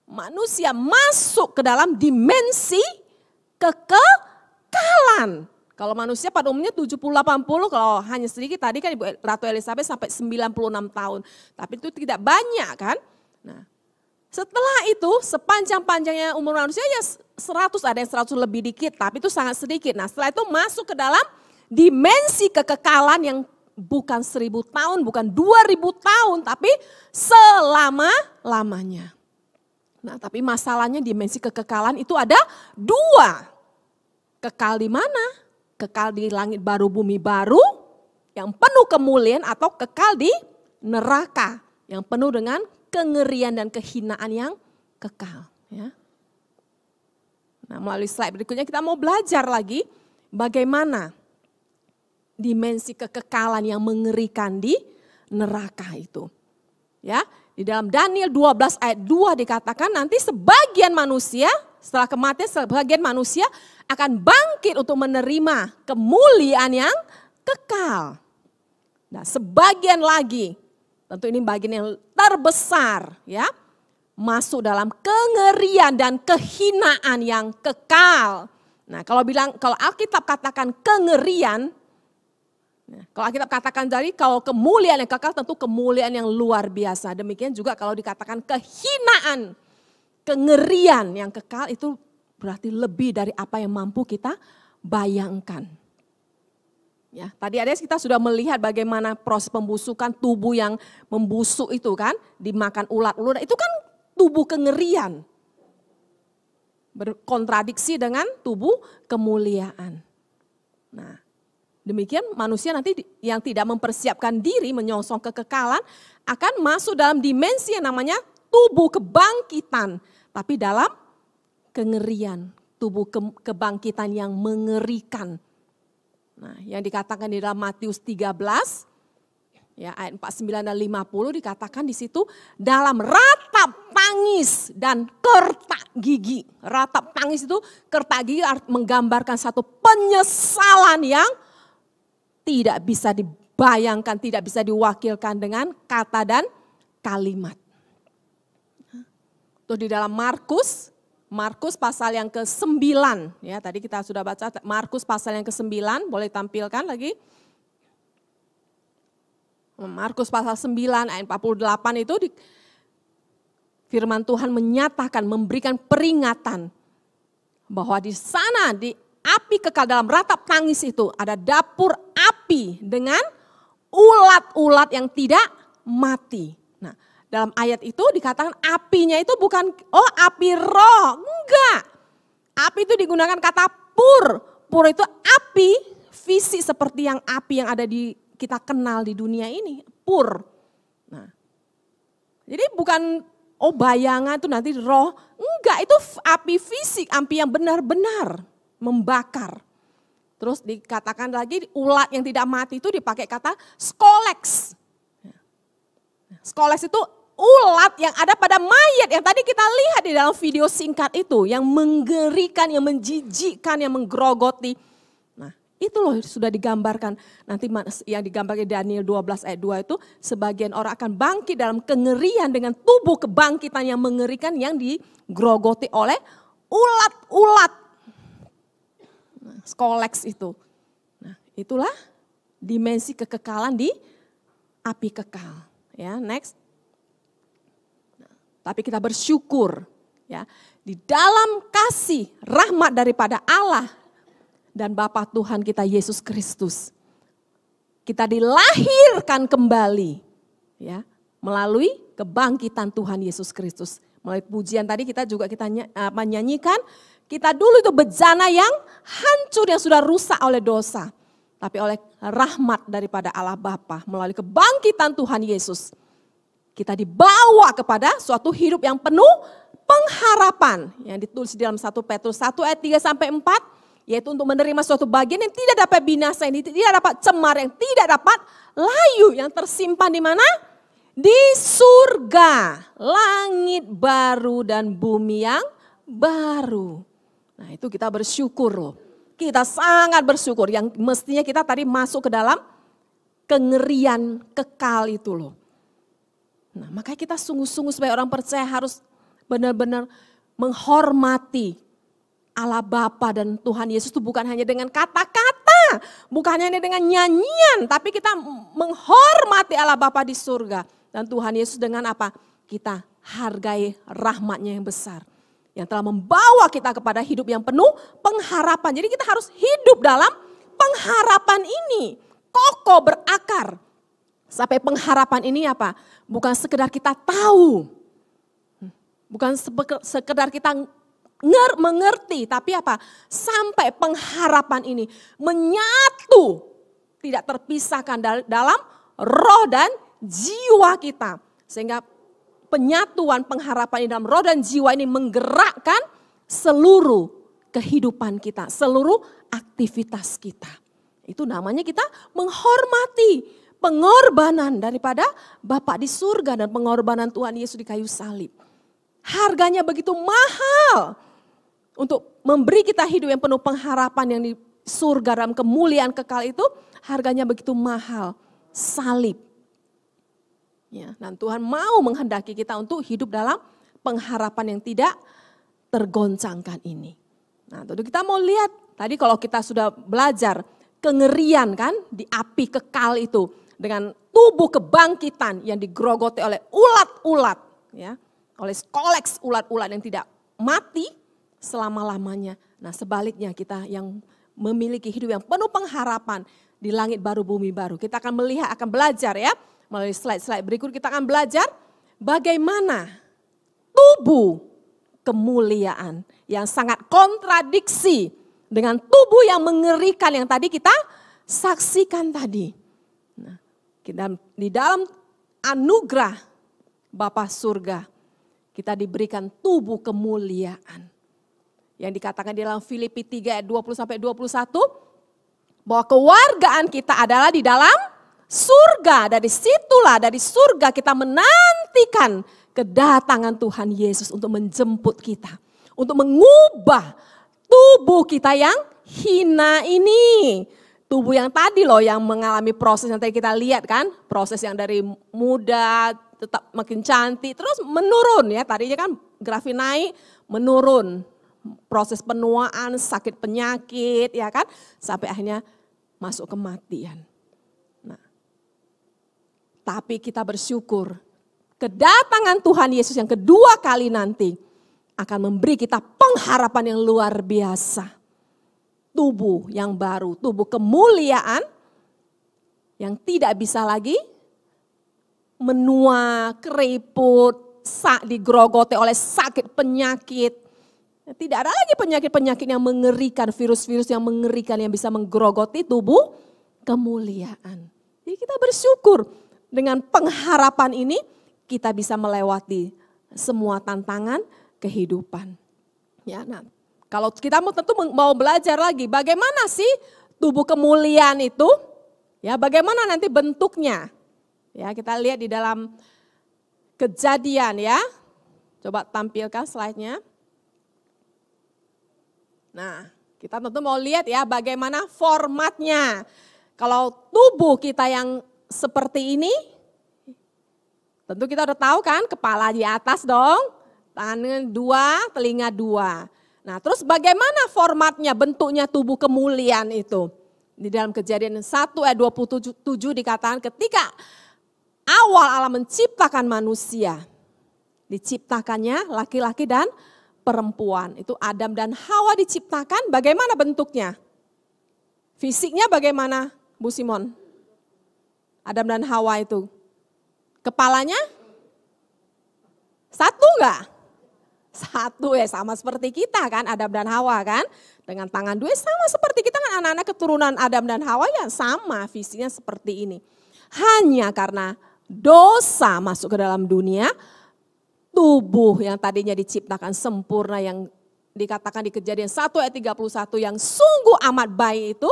manusia masuk ke dalam dimensi kekekalan. Kalau manusia pada umumnya 70-80, kalau hanya sedikit tadi kan Ibu Ratu Elizabeth sampai 96 tahun. Tapi itu tidak banyak kan. Nah, setelah itu sepanjang-panjangnya umur manusia ya 100, ada yang 100 lebih dikit, tapi itu sangat sedikit. Nah, setelah itu masuk ke dalam dimensi kekekalan yang bukan 1000 tahun, bukan 2000 tahun, tapi selama-lamanya. Nah, tapi masalahnya dimensi kekekalan itu ada dua. Kekal di mana? Kekal di langit baru, bumi baru yang penuh kemuliaan, atau kekal di neraka yang penuh dengan kengerian dan kehinaan yang kekal. Ya. Nah, melalui slide berikutnya kita mau belajar lagi bagaimana dimensi kekekalan yang mengerikan di neraka itu. Ya, di dalam Daniel 12 ayat 2 dikatakan nanti sebagian manusia, setelah kematian sebagian manusia akan bangkit untuk menerima kemuliaan yang kekal. Nah, sebagian lagi, tentu ini bagian yang terbesar ya, masuk dalam kengerian dan kehinaan yang kekal. Nah, kalau Alkitab katakan kengerian, kalau Alkitab katakan tadi kalau kemuliaan yang kekal tentu kemuliaan yang luar biasa. Demikian juga kalau dikatakan kehinaan, kengerian yang kekal itu berarti lebih dari apa yang mampu kita bayangkan. Ya, tadi kita sudah melihat bagaimana proses pembusukan tubuh yang membusuk itu kan, dimakan ulat-ulat, itu kan tubuh kengerian. Berkontradiksi dengan tubuh kemuliaan. Nah, demikian manusia nanti yang tidak mempersiapkan diri menyongsong kekekalan akan masuk dalam dimensi yang namanya tubuh kebangkitan. Tapi dalam kengerian, tubuh kebangkitan yang mengerikan. Nah, yang dikatakan di dalam Matius 13, ya ayat 49 dan 50 dikatakan di situ dalam ratap tangis dan kertak gigi. Ratap tangis itu kertak gigi menggambarkan satu penyesalan yang tidak bisa dibayangkan, tidak bisa diwakilkan dengan kata dan kalimat. Tuh di dalam Markus pasal yang ke-9, ya tadi kita sudah baca Markus pasal yang ke-9, boleh tampilkan lagi. Markus pasal 9 ayat 48 itu firman Tuhan menyatakan, memberikan peringatan bahwa di sana di api kekal dalam ratap tangis itu ada dapur api dengan ulat-ulat yang tidak mati. Nah, dalam ayat itu dikatakan apinya itu bukan api roh, enggak. Api itu digunakan kata pur. Pur itu api fisik seperti yang api yang ada di kita kenal di dunia ini, pur. Nah, jadi bukan bayangan itu nanti roh, enggak, itu api fisik, api yang benar-benar membakar. Terus dikatakan lagi ulat yang tidak mati itu dipakai kata scolex. Scolex itu ulat yang ada pada mayat yang tadi kita lihat di dalam video singkat itu, yang menggerikan, yang menjijikkan, yang menggerogoti. Nah, Itu loh sudah digambarkan. Nanti yang digambarkan Daniel 12 ayat 2 itu sebagian orang akan bangkit dalam kengerian dengan tubuh kebangkitan yang mengerikan yang digrogoti oleh ulat-ulat. Nah, skoleks itu. Nah, itulah dimensi kekekalan di api kekal. Ya, next. Nah, tapi kita bersyukur ya di dalam kasih rahmat daripada Allah dan Bapa Tuhan kita Yesus Kristus. Kita dilahirkan kembali ya melalui kebangkitan Tuhan Yesus Kristus. Melalui pujian tadi kita menyanyikan, kita dulu itu bejana yang hancur yang sudah rusak oleh dosa. Tapi oleh rahmat daripada Allah Bapa melalui kebangkitan Tuhan Yesus, kita dibawa kepada suatu hidup yang penuh pengharapan. Yang ditulis di dalam 1 Petrus 1 ayat 3 sampai 4. Yaitu untuk menerima suatu bagian yang tidak dapat binasa, yang tidak dapat cemar, yang tidak dapat layu, yang tersimpan di mana? Di surga, langit baru dan bumi yang baru. Nah itu kita bersyukur loh. Kita sangat bersyukur yang mestinya kita tadi masuk ke dalam kengerian kekal itu loh. Nah makanya kita sungguh-sungguh sebagai orang percaya harus benar-benar menghormati Allah Bapa dan Tuhan Yesus itu bukan hanya dengan kata-kata, bukan hanya dengan nyanyian, tapi kita menghormati Allah Bapa di surga. Dan Tuhan Yesus dengan apa? Kita hargai rahmat-Nya yang besar. Yang telah membawa kita kepada hidup yang penuh pengharapan. Jadi kita harus hidup dalam pengharapan ini. Kokoh berakar. Sampai pengharapan ini apa? Bukan sekedar kita tahu. Bukan sekedar kita mengerti, tapi apa? Sampai pengharapan ini menyatu, tidak terpisahkan dalam roh dan jiwa kita. Sehingga penyatuan pengharapan ini dalam roh dan jiwa ini menggerakkan seluruh kehidupan kita, seluruh aktivitas kita. Itu namanya kita menghormati pengorbanan daripada Bapa di surga dan pengorbanan Tuhan Yesus di kayu salib. Harganya begitu mahal. Untuk memberi kita hidup yang penuh pengharapan yang di surga dalam kemuliaan kekal itu harganya begitu mahal. Salib. Ya, dan Tuhan mau menghendaki kita untuk hidup dalam pengharapan yang tidak tergoncangkan ini. Nah tentu kita mau lihat tadi kalau kita sudah belajar kengerian kan di api kekal itu. Dengan tubuh kebangkitan yang digrogoti oleh ulat-ulat. Ya, oleh skoleks ulat-ulat yang tidak mati selama-lamanya. Nah sebaliknya kita yang memiliki hidup yang penuh pengharapan di langit baru bumi baru. Kita akan melihat, akan belajar ya. Melalui slide-slide berikut kita akan belajar bagaimana tubuh kemuliaan yang sangat kontradiksi dengan tubuh yang mengerikan yang tadi kita saksikan tadi. Nah, di dalam anugerah Bapa surga kita diberikan tubuh kemuliaan. Yang dikatakan di dalam Filipi 3 ayat 20 sampai 21 bahwa kewargaan kita adalah di dalam surga. Dari situlah, dari surga kita menantikan kedatangan Tuhan Yesus untuk menjemput kita. Untuk mengubah tubuh kita yang hina ini. Tubuh yang tadi loh yang mengalami proses yang tadi kita lihat kan. Proses yang dari muda tetap makin cantik terus menurun ya. Tadinya kan grafik naik menurun. Proses penuaan, sakit penyakit ya kan. Sampai akhirnya masuk kematian. Nah, tapi kita bersyukur kedatangan Tuhan Yesus yang kedua kali nanti akan memberi kita pengharapan yang luar biasa. Tubuh yang baru, tubuh kemuliaan yang tidak bisa lagi menua, keriput, digrogoti oleh sakit penyakit. Tidak ada lagi penyakit-penyakit yang mengerikan, virus-virus yang mengerikan yang bisa menggerogoti tubuh kemuliaan. Jadi kita bersyukur dengan pengharapan ini kita bisa melewati semua tantangan kehidupan. Ya, nah, kalau kita tentu mau belajar lagi bagaimana sih tubuh kemuliaan itu? Ya, bagaimana nanti bentuknya? Ya, kita lihat di dalam Kejadian ya. Coba tampilkan slide-nya. Nah, Kita tentu mau lihat ya bagaimana formatnya. Kalau tubuh kita yang seperti ini, tentu kita udah tahu kan, kepala di atas dong, tangan 2, telinga 2. Nah terus bagaimana formatnya, bentuknya tubuh kemuliaan itu. Di dalam Kejadian 1 ayat 27 dikatakan ketika awal Allah menciptakan manusia, diciptakannya laki-laki dan perempuan. Itu Adam dan Hawa diciptakan, bagaimana bentuknya? Fisiknya bagaimana Bu Simon? Adam dan Hawa itu. Kepalanya? Satu enggak? Satu ya, sama seperti kita kan, Adam dan Hawa kan. Dengan tangan 2 sama seperti kita kan, anak-anak keturunan Adam dan Hawa ya sama fisiknya seperti ini. Hanya karena dosa masuk ke dalam dunia, tubuh yang tadinya diciptakan sempurna yang dikatakan di Kejadian 1 ayat 31 yang sungguh amat baik itu,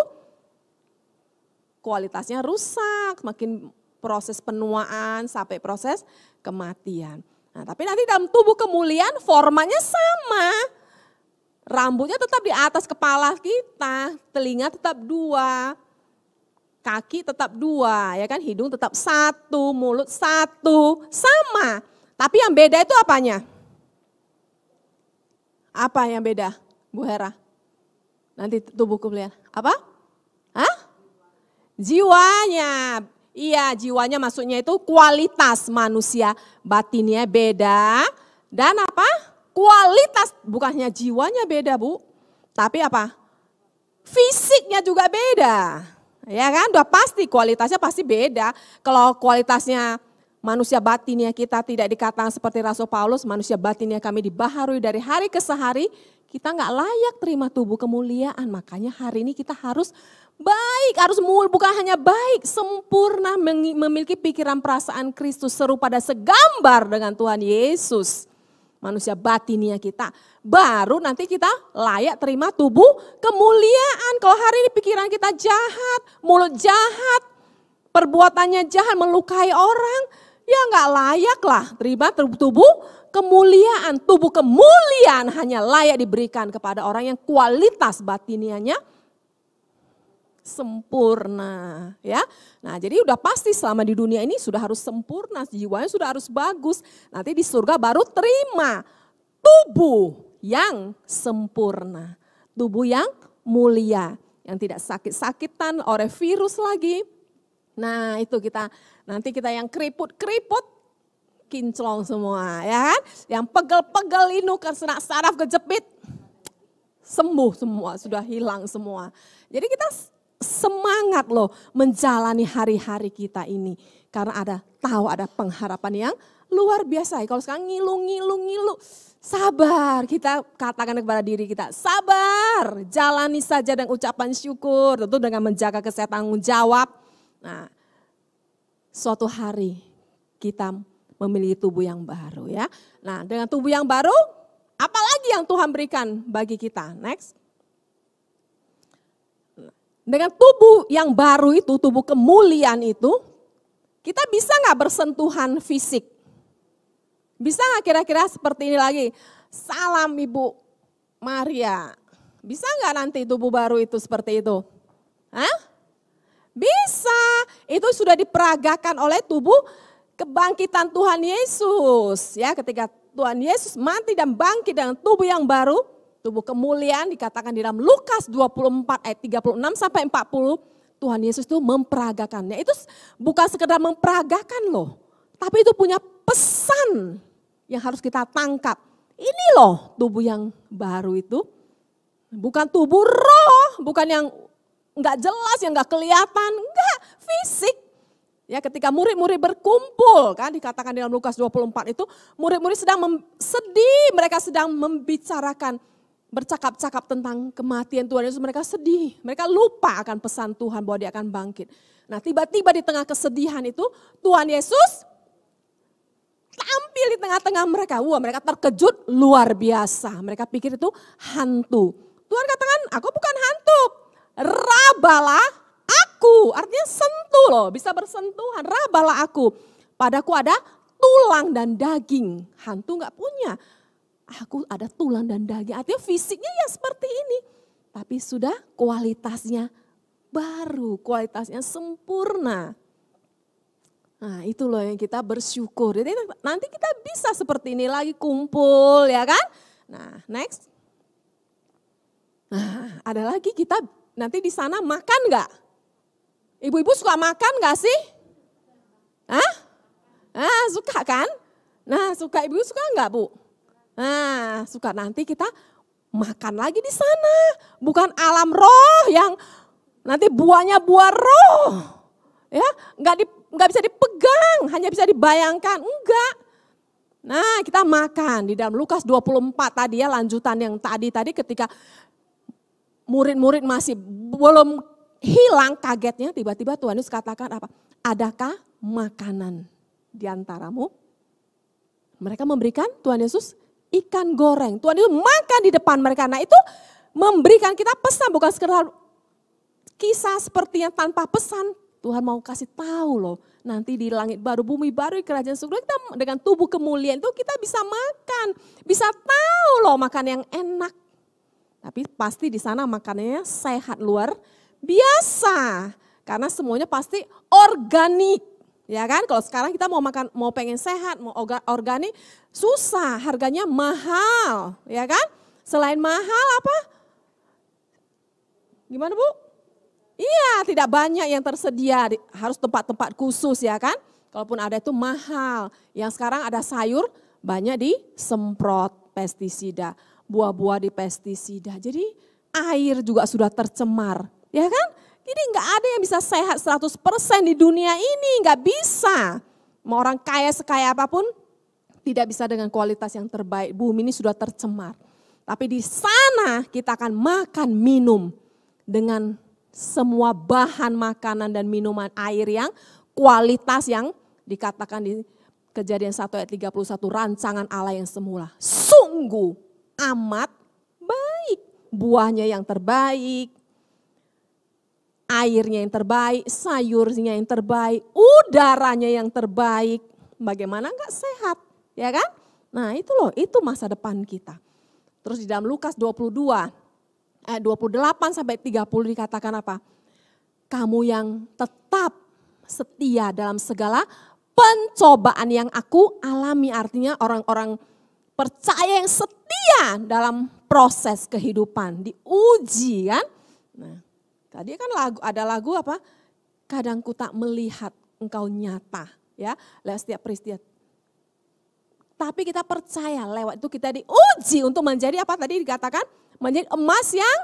kualitasnya rusak, makin proses penuaan sampai proses kematian. Nah, tapi nanti dalam tubuh kemuliaan formanya sama. Rambutnya tetap di atas kepala kita, telinga tetap 2, kaki tetap 2, ya kan, hidung tetap 1, mulut 1, sama. Tapi yang beda itu apanya? Apa yang beda, Bu Hera? Nanti tubuh kemuliaan. Apa? Hah? Jiwanya. Iya, jiwanya maksudnya itu kualitas manusia, batinnya beda. Dan apa? Kualitas, bukannya jiwanya beda Bu. Tapi apa? Fisiknya juga beda. Ya kan, udah pasti kualitasnya pasti beda. Kalau kualitasnya manusia batinnya kita tidak dikatakan seperti Rasul Paulus, manusia batinnya kami dibaharui dari hari ke hari, kita nggak layak terima tubuh kemuliaan. Makanya hari ini kita harus baik, harus bukan hanya baik, sempurna, memiliki pikiran perasaan Kristus serupa dan segambar dengan Tuhan Yesus. Manusia batinnya kita, baru nanti kita layak terima tubuh kemuliaan. Kalau hari ini pikiran kita jahat, mulut jahat, perbuatannya jahat, melukai orang, ya nggak layak lah terima tubuh kemuliaan. Tubuh kemuliaan hanya layak diberikan kepada orang yang kualitas batinianya sempurna, ya. Nah, jadi udah pasti selama di dunia ini sudah harus sempurna, jiwanya sudah harus bagus. Nanti di surga baru terima tubuh yang sempurna, tubuh yang mulia, yang tidak sakit-sakitan oleh virus lagi. Nah, itu nanti kita yang keriput-keriput kinclong semua, ya kan? Yang pegel-pegel ini kena saraf kejepit, sembuh semua, sudah hilang semua. Jadi kita semangat loh menjalani hari-hari kita ini. Karena tahu ada pengharapan yang luar biasa. Kalau sekarang ngilu, sabar. Kita katakan kepada diri kita, sabar. Jalani saja dengan ucapan syukur. Tentu dengan menjaga kesehatan, tanggung jawab. Nah, suatu hari kita memiliki tubuh yang baru ya. Nah, dengan tubuh yang baru, apalagi yang Tuhan berikan bagi kita? Next. Dengan tubuh yang baru itu, tubuh kemuliaan itu, kita bisa gak bersentuhan fisik? Bisa gak kira-kira seperti ini lagi? Salam Ibu Maria. Bisa gak nanti tubuh baru itu seperti itu? Hah? Bisa. Itu sudah diperagakan oleh tubuh kebangkitan Tuhan Yesus. Ya, ketika Tuhan Yesus mati dan bangkit dengan tubuh yang baru, tubuh kemuliaan dikatakan di dalam Lukas 24 ayat 36 sampai 40, Tuhan Yesus itu memperagakannya. Itu bukan sekedar memperagakan loh, tapi itu punya pesan yang harus kita tangkap. Ini loh tubuh yang baru itu, bukan tubuh roh, bukan yang enggak jelas, yang enggak kelihatan, enggak, fisik. Ya, ketika murid-murid berkumpul, kan dikatakan di dalam Lukas 24 itu, murid-murid sedang sedih, mereka sedang membicarakan, bercakap-cakap tentang kematian Tuhan Yesus, mereka sedih, mereka lupa akan pesan Tuhan bahwa dia akan bangkit. Nah, tiba-tiba di tengah kesedihan itu Tuhan Yesus tampil di tengah-tengah mereka. Wah, mereka terkejut luar biasa. Mereka pikir itu hantu. Tuhan katakan, aku bukan hantu. Rabalah aku, artinya sentuh loh, bisa bersentuhan. Rabalah aku. Padaku ada tulang dan daging. Hantu gak punya. Aku ada tulang dan daging, artinya fisiknya ya seperti ini. tapi sudah kualitasnya baru, kualitasnya sempurna. Nah itu loh yang kita bersyukur. Jadi nanti kita bisa seperti ini lagi kumpul ya kan. Nah next. Nah ada lagi kita nanti di sana makan gak? Ibu-ibu suka makan gak sih? Hah? Nah suka kan? Nah suka, ibu suka gak Bu? Nah suka, nanti kita makan lagi di sana. Bukan alam roh yang nanti buahnya buah roh. Ya, nggak bisa dipegang, hanya bisa dibayangkan. Enggak. Nah, kita makan di dalam Lukas 24 tadi ya, lanjutan yang tadi ketika murid-murid masih belum hilang kagetnya, tiba-tiba Tuhan Yesus katakan apa? Adakah makanan di antaramu? Mereka memberikan Tuhan Yesus ikan goreng. Tuhan Yesus makan di depan mereka. Nah, itu memberikan kita pesan, bukan sekedar kisah seperti yang tanpa pesan. Tuhan mau kasih tahu loh, nanti di langit baru, bumi baru, kerajaan surga kita dengan tubuh kemuliaan itu kita bisa makan, bisa tahu loh makan yang enak. Tapi pasti di sana makanannya sehat luar biasa, karena semuanya pasti organik, ya kan? Kalau sekarang kita mau pengen sehat, mau organik, susah, harganya mahal, ya kan? Selain mahal apa? Gimana Bu? Iya, tidak banyak yang tersedia, harus tempat-tempat khusus ya kan. Kalaupun ada itu mahal. Yang sekarang ada sayur banyak disemprot pestisida, buah-buah di pestisida. Jadi air juga sudah tercemar, ya kan? Jadi nggak ada yang bisa sehat 100% di dunia ini, nggak bisa. Mau orang kaya sekaya apapun, tidak bisa dengan kualitas yang terbaik. Bumi ini sudah tercemar. Tapi di sana kita akan makan, minum dengan semua bahan makanan dan minuman air yang kualitas yang dikatakan di Kejadian 1 ayat 31, rancangan Allah yang semula. Sungguh amat baik. Buahnya yang terbaik, airnya yang terbaik, sayurnya yang terbaik, udaranya yang terbaik. Bagaimana enggak sehat, ya kan? Nah itu loh, itu masa depan kita. Terus di dalam Lukas 22, ayat 28 sampai 30 dikatakan apa? Kamu yang tetap setia dalam segala pencobaan yang aku alami. Artinya orang-orang percaya yang setia dalam proses kehidupan. Diuji kan. Nah, tadi kan ada lagu apa? Kadang ku tak melihat engkau nyata. Ya, lewat setiap peristiwa. Tapi kita percaya lewat itu kita diuji untuk menjadi apa tadi dikatakan? Menjadi emas yang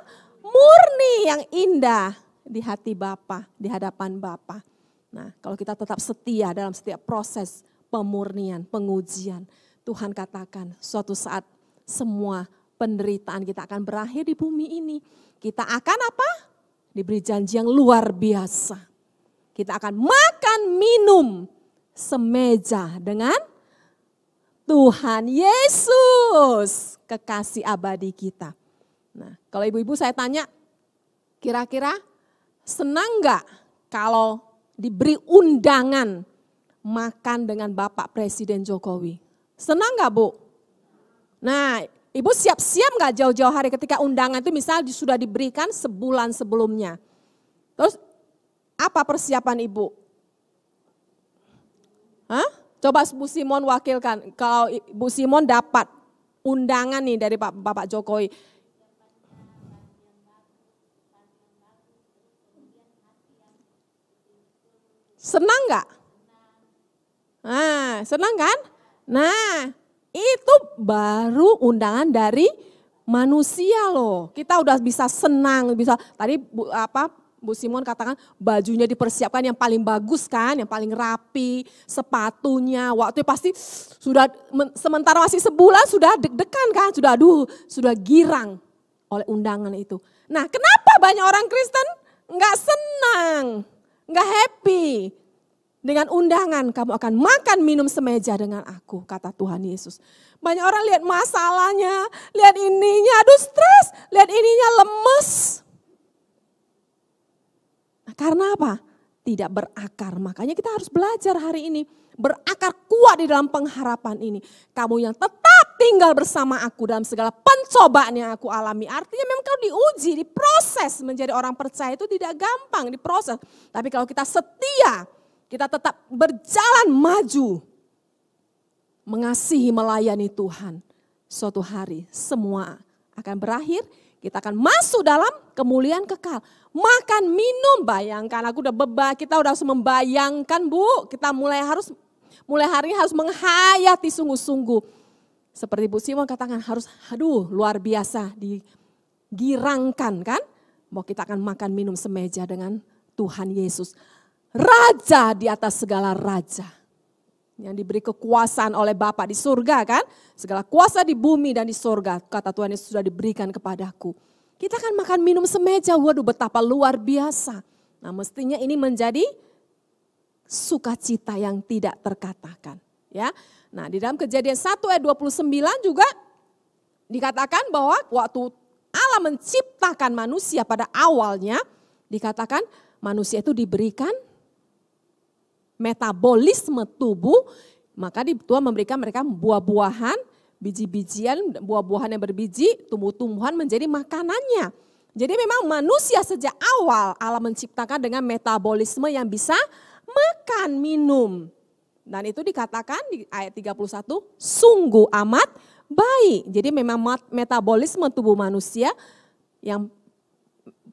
murni, yang indah di hati Bapa, di hadapan Bapa. Nah, kalau kita tetap setia dalam setiap proses pemurnian, pengujian, Tuhan katakan suatu saat semua penderitaan kita akan berakhir di bumi ini. Kita akan apa? Diberi janji yang luar biasa. Kita akan makan, minum semeja dengan Tuhan Yesus, kekasih abadi kita. Nah, kalau ibu-ibu saya tanya, kira-kira senang enggak kalau diberi undangan makan dengan Bapak Presiden Jokowi? Senang enggak Bu? Nah, ibu siap-siap enggak jauh-jauh hari ketika undangan itu misalnya sudah diberikan sebulan sebelumnya. Terus apa persiapan ibu? Hah? Coba Bu Simon wakilkan, kalau Bu Simon dapat undangan nih dari Bapak Jokowi. Senang nggak? Nah, senang kan? Nah, itu baru undangan dari manusia loh. Kita udah bisa senang, bisa tadi Bu Simon katakan bajunya dipersiapkan yang paling bagus kan, yang paling rapi, sepatunya, waktu pasti sudah sementara masih sebulan sudah deg-degan kan, sudah girang oleh undangan itu. Nah, kenapa banyak orang Kristen nggak senang? Nggak happy dengan undangan, kamu akan makan minum semeja dengan aku, kata Tuhan Yesus. Banyak orang lihat masalahnya, lihat ininya, aduh stres, lihat ininya lemes. Nah, karena apa? Tidak berakar, makanya kita harus belajar hari ini. Berakar kuat di dalam pengharapan ini. Kamu yang tetap tinggal bersama aku dalam segala pencobaan yang aku alami. Artinya memang kalau diuji, diproses menjadi orang percaya itu tidak gampang diproses. Tapi kalau kita setia, kita tetap berjalan maju, mengasihi, melayani Tuhan. Suatu hari semua akan berakhir, kita akan masuk dalam kemuliaan kekal. Makan, minum, bayangkan aku kita udah harus membayangkan Bu, kita mulai hari ini harus menghayati sungguh-sungguh. Seperti Bu Simon katakan harus luar biasa digirangkan kan. Bahwa kita akan makan minum semeja dengan Tuhan Yesus. Raja di atas segala raja. Yang diberi kekuasaan oleh Bapa di surga kan. Segala kuasa di bumi dan di surga. Kata Tuhan Yesus sudah diberikan kepadaku. Kita akan makan minum semeja. Waduh betapa luar biasa. Nah mestinya ini menjadi sukacita yang tidak terkatakan. Ya. Nah di dalam Kejadian 1 ayat 29 juga dikatakan bahwa waktu Allah menciptakan manusia pada awalnya, dikatakan manusia itu diberikan metabolisme tubuh, maka Tuhan memberikan mereka buah-buahan, biji-bijian, buah-buahan yang berbiji, tumbuh-tumbuhan menjadi makanannya. Jadi memang manusia sejak awal Allah menciptakan dengan metabolisme yang bisa makan, minum. Dan itu dikatakan di ayat 31, sungguh amat baik. Jadi memang metabolisme tubuh manusia yang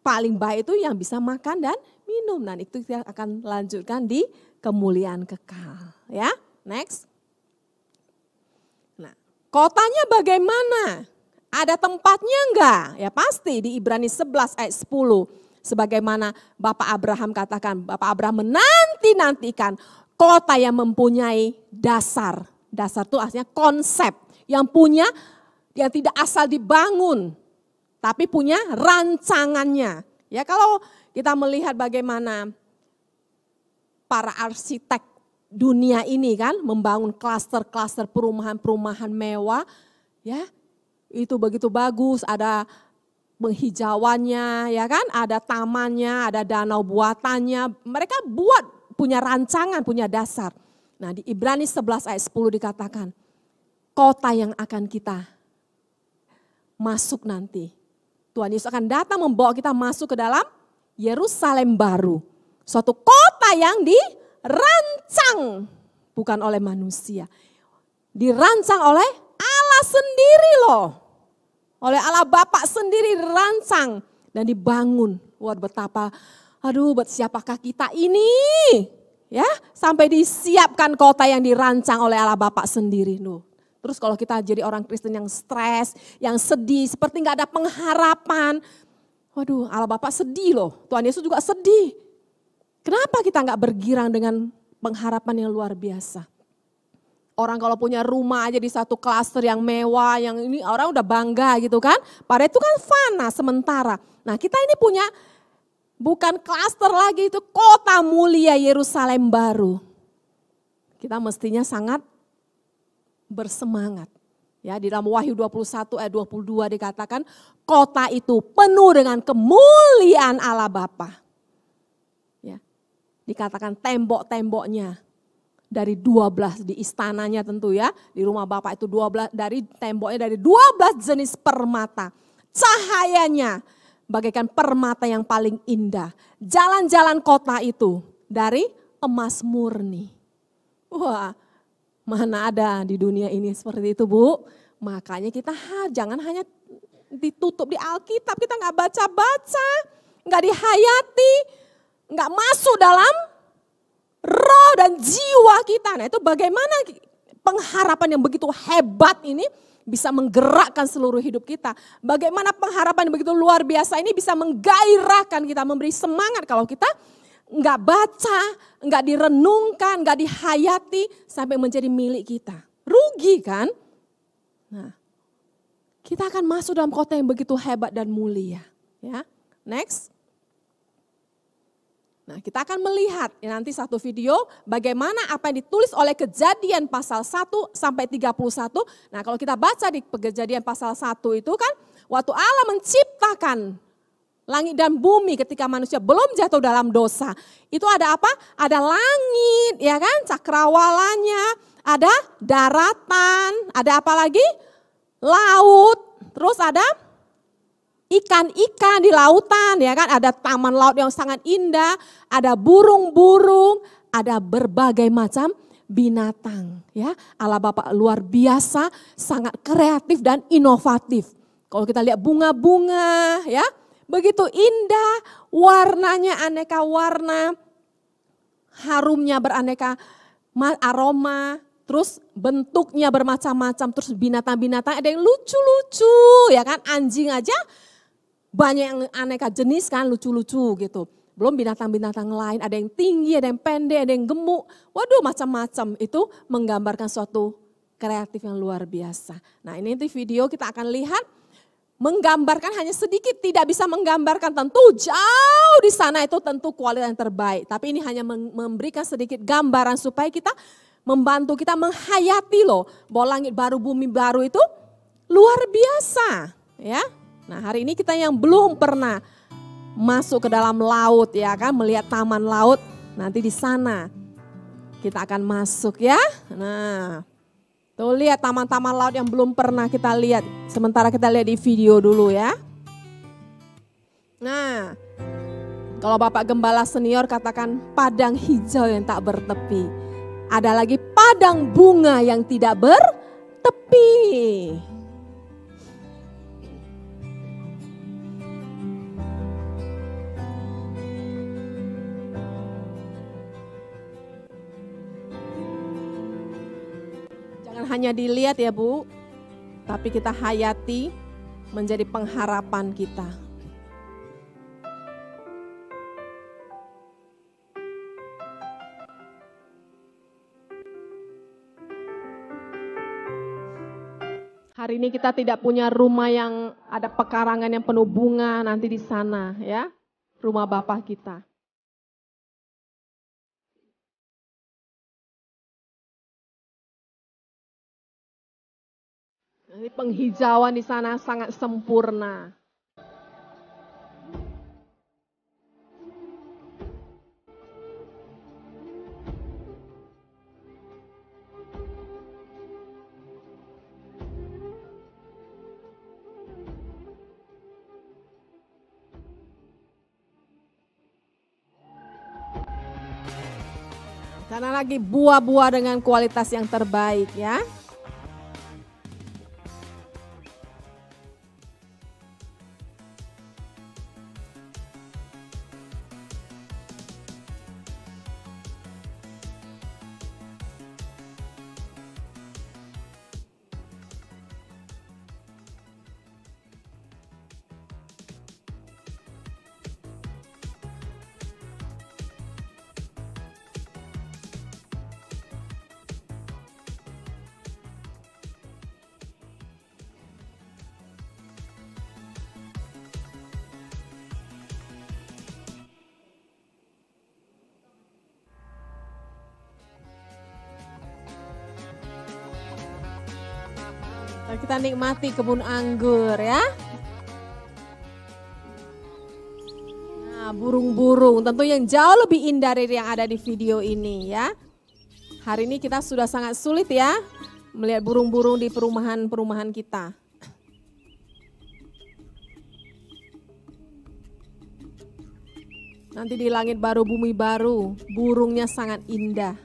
paling baik itu yang bisa makan dan minum. Dan itu kita akan lanjutkan di kemuliaan kekal. Ya, next. Nah, kotanya bagaimana? Ada tempatnya enggak? Ya pasti di Ibrani 11 ayat 10. Sebagaimana Bapak Abraham katakan, Bapak Abraham menanti-nantikan kota yang mempunyai dasar. Dasar itu artinya konsep. Yang punya, yang tidak asal dibangun. Tapi punya rancangannya. Ya kalau kita melihat bagaimana para arsitek dunia ini kan membangun klaster-klaster perumahan-perumahan mewah. Ya itu begitu bagus, ada penghijauannya ya kan, ada tamannya, ada danau buatannya. Mereka buat punya rancangan, punya dasar. Nah di Ibrani 11 ayat 10 dikatakan, kota yang akan kita masuk nanti. Tuhan Yesus akan datang membawa kita masuk ke dalam Yerusalem baru. Suatu kota yang dirancang, bukan oleh manusia. Dirancang oleh Allah sendiri loh. Oleh Allah Bapa sendiri dirancang dan dibangun. Wah betapa, buat siapakah kita ini? Ya, sampai disiapkan kota yang dirancang oleh Allah Bapa sendiri. Terus kalau kita jadi orang Kristen yang stres, yang sedih, seperti gak ada pengharapan. Waduh, Allah Bapa sedih loh. Tuhan Yesus juga sedih. Kenapa kita gak bergirang dengan pengharapan yang luar biasa? Orang kalau punya rumah aja di satu klaster yang mewah, yang ini orang udah bangga gitu kan. Padahal itu kan fana, sementara. Nah kita ini punya bukan klaster lagi, itu kota mulia Yerusalem baru. Kita mestinya sangat bersemangat. Ya, di dalam Wahyu 21 ayat 22 dikatakan kota itu penuh dengan kemuliaan Allah Bapa. Ya, dikatakan tembok-temboknya dari 12 di istananya tentu ya. Di rumah Bapak itu 12 dari temboknya dari 12 jenis permata. Cahayanya bagaikan permata yang paling indah. Jalan-jalan kota itu dari emas murni. Wah, mana ada di dunia ini seperti itu Bu. Makanya kita jangan hanya ditutup di Alkitab, kita gak baca-baca, gak dihayati, gak masuk dalam roh dan jiwa kita. Nah itu bagaimana pengharapan yang begitu hebat ini bisa menggerakkan seluruh hidup kita. Bagaimana pengharapan yang begitu luar biasa ini bisa menggairahkan kita, memberi semangat kalau kita nggak baca, nggak direnungkan, nggak dihayati sampai menjadi milik kita. Rugi kan? Nah, kita akan masuk dalam kota yang begitu hebat dan mulia. Ya, next. Nah, kita akan melihat ya, nanti satu video bagaimana apa yang ditulis oleh Kejadian pasal 1 sampai 31. Nah, kalau kita baca di Kejadian pasal 1 itu kan waktu Allah menciptakan langit dan bumi ketika manusia belum jatuh dalam dosa. Itu ada apa? Ada langit, ya kan? Cakrawalanya, ada daratan, ada apa lagi? laut, terus ada ikan-ikan di lautan, ya kan? Ada taman laut yang sangat indah, ada burung-burung, ada berbagai macam binatang, ya. Allah Bapa luar biasa, sangat kreatif dan inovatif. Kalau kita lihat bunga-bunga, ya, begitu indah, warnanya aneka warna, harumnya beraneka aroma, terus bentuknya bermacam-macam, terus binatang-binatang ada yang lucu-lucu, ya kan? Anjing aja banyak yang aneka jenis kan, lucu-lucu gitu. Belum binatang-binatang lain, ada yang tinggi, ada yang pendek, ada yang gemuk. Waduh, macam-macam. Itu menggambarkan suatu kreatif yang luar biasa. Nah, ini nanti video kita akan lihat, menggambarkan hanya sedikit, tidak bisa menggambarkan tentu jauh di sana itu tentu kualitas yang terbaik. Tapi ini hanya memberikan sedikit gambaran supaya kita membantu kita menghayati loh, bahwa langit baru, bumi baru itu luar biasa, ya. Nah, hari ini kita yang belum pernah masuk ke dalam laut, ya kan, melihat taman laut, nanti di sana kita akan masuk, ya. Nah, tuh lihat taman-taman laut yang belum pernah kita lihat, sementara kita lihat di video dulu, ya. Nah, kalau Bapak Gembala Senior katakan padang hijau yang tak bertepi. Ada lagi padang bunga yang tidak bertepi. Jangan hanya dilihat ya Bu, tapi kita hayati menjadi pengharapan kita. Hari ini kita tidak punya rumah yang ada pekarangan yang penuh bunga nanti di sana, ya. Rumah Bapa kita. Nanti penghijauan di sana sangat sempurna. Karena lagi buah-buah dengan kualitas yang terbaik, ya. Kita nikmati kebun anggur, ya. Nah, burung-burung tentu yang jauh lebih indah dari yang ada di video ini, ya. Hari ini kita sudah sangat sulit ya melihat burung-burung di perumahan-perumahan kita. Nanti di langit baru, bumi baru, burungnya sangat indah.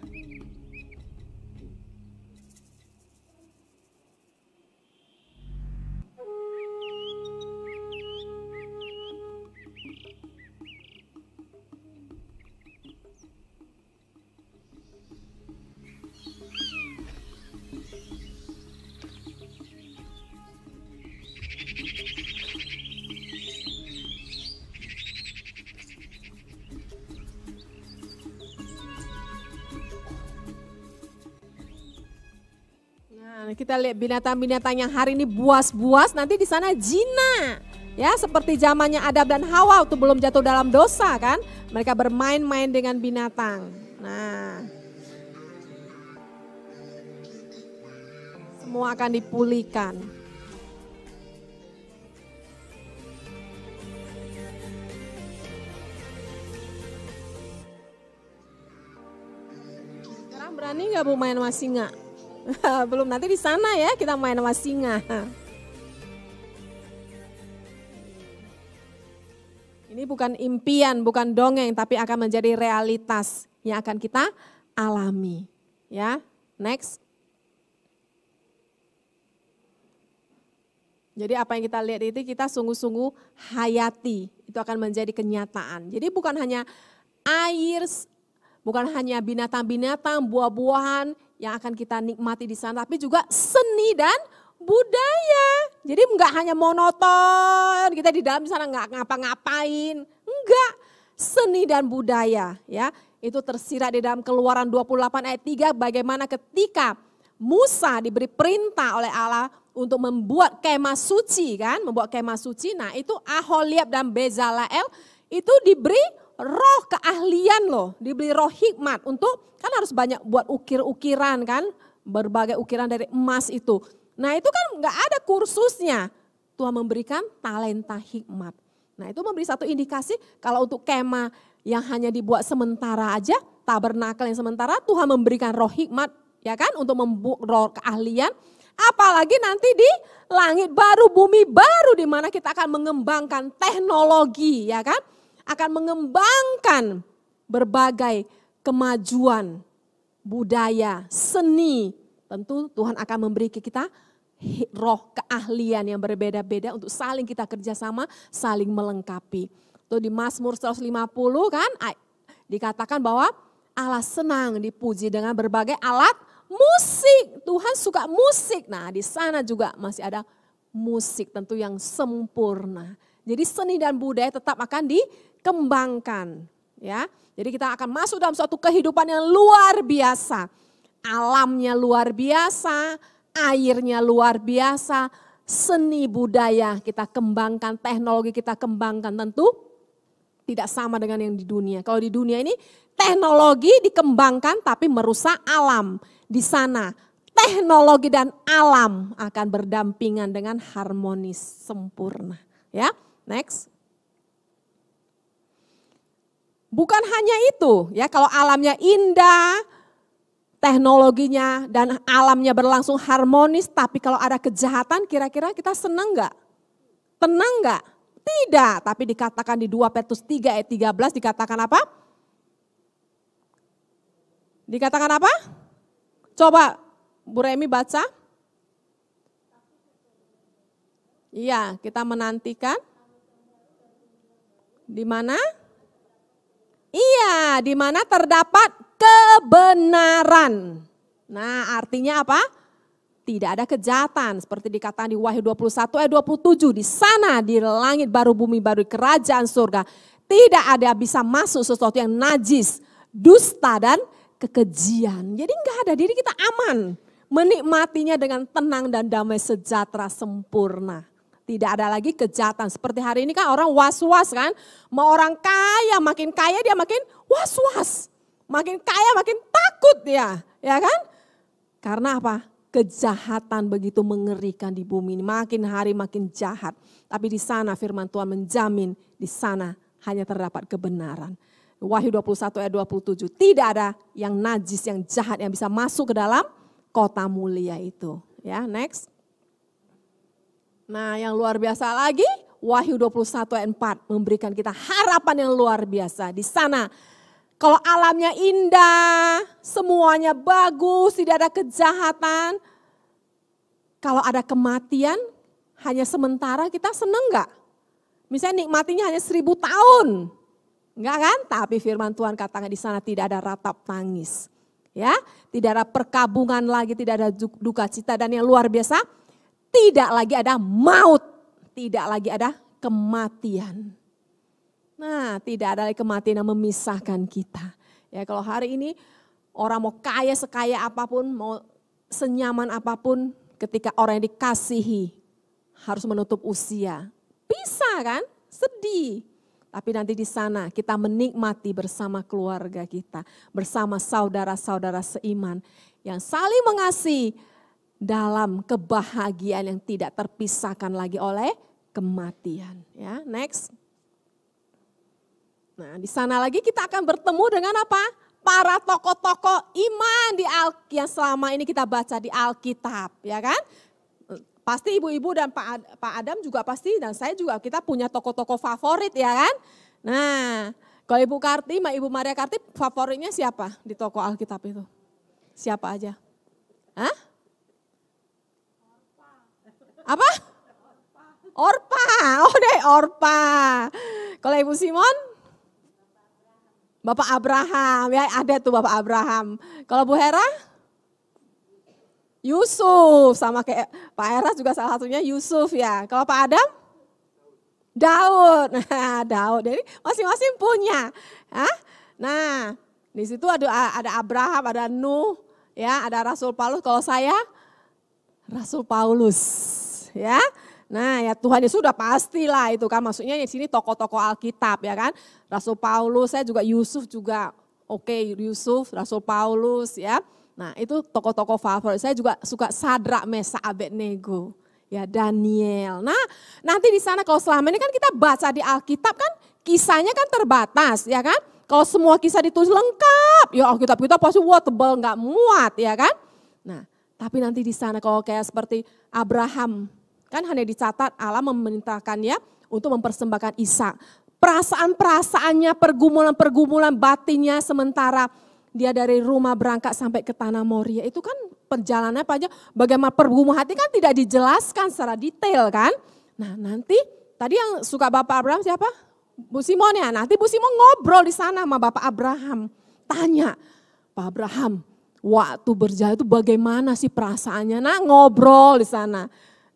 Kita lihat binatang-binatang yang hari ini buas-buas, nanti di sana jina. Ya, seperti zamannya Adam dan Hawa waktu belum jatuh dalam dosa kan. Mereka bermain-main dengan binatang. Nah, semua akan dipulihkan. Sekarang berani nggak Bu main sama singa? Belum, nanti di sana ya kita main sama singa. Ini bukan impian, bukan dongeng, tapi akan menjadi realitas yang akan kita alami. Ya, next. Jadi apa yang kita lihat itu kita sungguh-sungguh hayati, itu akan menjadi kenyataan. Jadi bukan hanya air, bukan hanya binatang-binatang, buah-buahan yang akan kita nikmati di sana, tapi juga seni dan budaya. Jadi enggak hanya monoton, kita di dalam sana enggak ngapa-ngapain. Enggak, seni dan budaya ya. Itu tersirat di dalam Keluaran 28 ayat 3 bagaimana ketika Musa diberi perintah oleh Allah untuk membuat kemah suci kan, membuat kemah suci. Nah itu Aholiab dan Bezalel itu diberi roh keahlian loh, diberi roh hikmat untuk, kan harus banyak buat ukir-ukiran kan, berbagai ukiran dari emas itu. Nah itu kan nggak ada kursusnya, Tuhan memberikan talenta hikmat. Nah itu memberi satu indikasi kalau untuk kemah yang hanya dibuat sementara aja, tabernakel yang sementara, Tuhan memberikan roh hikmat ya kan, untuk membuat roh keahlian. Apalagi nanti di langit baru, bumi baru di mana kita akan mengembangkan teknologi ya kan. Akan mengembangkan berbagai kemajuan, budaya, seni. Tentu Tuhan akan memberi kita roh keahlian yang berbeda-beda untuk saling kita kerjasama, saling melengkapi. Tuh di Mazmur 150 kan dikatakan bahwa Allah senang dipuji dengan berbagai alat musik. Tuhan suka musik. Nah di sana juga masih ada musik tentu yang sempurna. Jadi seni dan budaya tetap akan dikembangkan. Ya, jadi kita akan masuk dalam suatu kehidupan yang luar biasa. Alamnya luar biasa, airnya luar biasa, seni budaya kita kembangkan, teknologi kita kembangkan tentu tidak sama dengan yang di dunia. Kalau di dunia ini teknologi dikembangkan tapi merusak alam. Di sana teknologi dan alam akan berdampingan dengan harmonis sempurna. Ya, next. Bukan hanya itu, ya kalau alamnya indah, teknologinya dan alamnya berlangsung harmonis, tapi kalau ada kejahatan kira-kira kita senang enggak? Tenang enggak? Tidak, tapi dikatakan di 2 Petrus 3 ayat 13 dikatakan apa? Dikatakan apa? Coba Bu Remi baca. Iya, kita menantikan. Di mana? Iya, di mana terdapat kebenaran. Nah, artinya apa? Tidak ada kejahatan. Seperti dikatakan di Wahyu 21 ayat 27. Di sana, di langit baru, bumi baru, kerajaan surga. Tidak ada bisa masuk sesuatu yang najis, dusta dan kekejian. Jadi enggak ada, diri kita aman. Menikmatinya dengan tenang dan damai sejahtera sempurna. Tidak ada lagi kejahatan. Seperti hari ini kan orang was-was kan. Mau orang kaya, makin kaya dia makin was-was. Makin kaya makin takut dia. Ya kan? Karena apa? Kejahatan begitu mengerikan di bumi ini. Makin hari makin jahat. Tapi di sana firman Tuhan menjamin di sana hanya terdapat kebenaran. Wahyu 21 ayat 27. Tidak ada yang najis, yang jahat yang bisa masuk ke dalam kota mulia itu. Ya, next. Nah yang luar biasa lagi, Wahyu 21 ayat 4 memberikan kita harapan yang luar biasa. Di sana kalau alamnya indah, semuanya bagus, tidak ada kejahatan. Kalau ada kematian, hanya sementara kita seneng gak? Misalnya nikmatinya hanya 1000 tahun. Enggak kan? Tapi firman Tuhan katakan di sana tidak ada ratap tangis. Ya, tidak ada perkabungan lagi, tidak ada duka cita, dan yang luar biasa, tidak lagi ada maut, tidak lagi ada kematian. Nah, tidak ada lagi kematian yang memisahkan kita. Ya, kalau hari ini orang mau kaya sekaya apapun, mau senyaman apapun, ketika orang yang dikasihi harus menutup usia. Bisa kan? Sedih. Tapi nanti di sana kita menikmati bersama keluarga kita, bersama saudara-saudara seiman yang saling mengasihi dalam kebahagiaan yang tidak terpisahkan lagi oleh kematian. Ya, next. Nah, di sana lagi kita akan bertemu dengan apa? Para tokoh-tokoh iman yang selama ini kita baca di Alkitab, ya kan? Pasti ibu-ibu dan Pak Adam juga pasti, dan saya juga, kita punya tokoh-tokoh favorit ya kan. Nah, kalau Ibu Karti, Ibu Maria Karti favoritnya siapa di toko Alkitab itu? Siapa aja? Hah? Apa? Orpa. Oh deh Orpa. Kalau Ibu Simon? Bapak Abraham. Ya ada tuh Bapak Abraham. Kalau Bu Hera? Yusuf. Sama kayak Pak Eras juga salah satunya Yusuf ya. Kalau Pak Adam? Daud. Nah, Daud. Jadi masing-masing punya. Hah? Nah, di situ ada Abraham, ada Nuh, ya, ada Rasul Paulus. Kalau saya Rasul Paulus, ya. Nah, ya Tuhan Yesus sudah pastilah itu kan. Maksudnya di sini tokoh-tokoh Alkitab ya kan. Rasul Paulus, saya juga Yusuf juga. Oke, Yusuf, Rasul Paulus ya. Nah, itu tokoh-tokoh favorit. Saya juga suka Sadrak, Mesak, Abednego. Ya Daniel. Nah nanti di sana kalau selama ini kan kita baca di Alkitab kan kisahnya kan terbatas ya kan. Kalau semua kisah ditulis lengkap ya Alkitab kita pasti wah tebal nggak muat ya kan. Nah tapi nanti di sana kalau kayak seperti Abraham kan hanya dicatat Allah memerintahkannya untuk mempersembahkan Ishak. Perasaan-perasaannya, pergumulan-pergumulan batinnya sementara dia dari rumah berangkat sampai ke tanah Moria itu kan perjalanannya apa aja, bagaimana pergumulan hati kan tidak dijelaskan secara detail kan. Nah nanti tadi yang suka Bapak Abraham siapa? Bu Simon ya, nanti Bu Simon ngobrol di sana sama Bapak Abraham. Tanya, Pak Abraham waktu berjalan itu bagaimana sih perasaannya? Nah ngobrol di sana.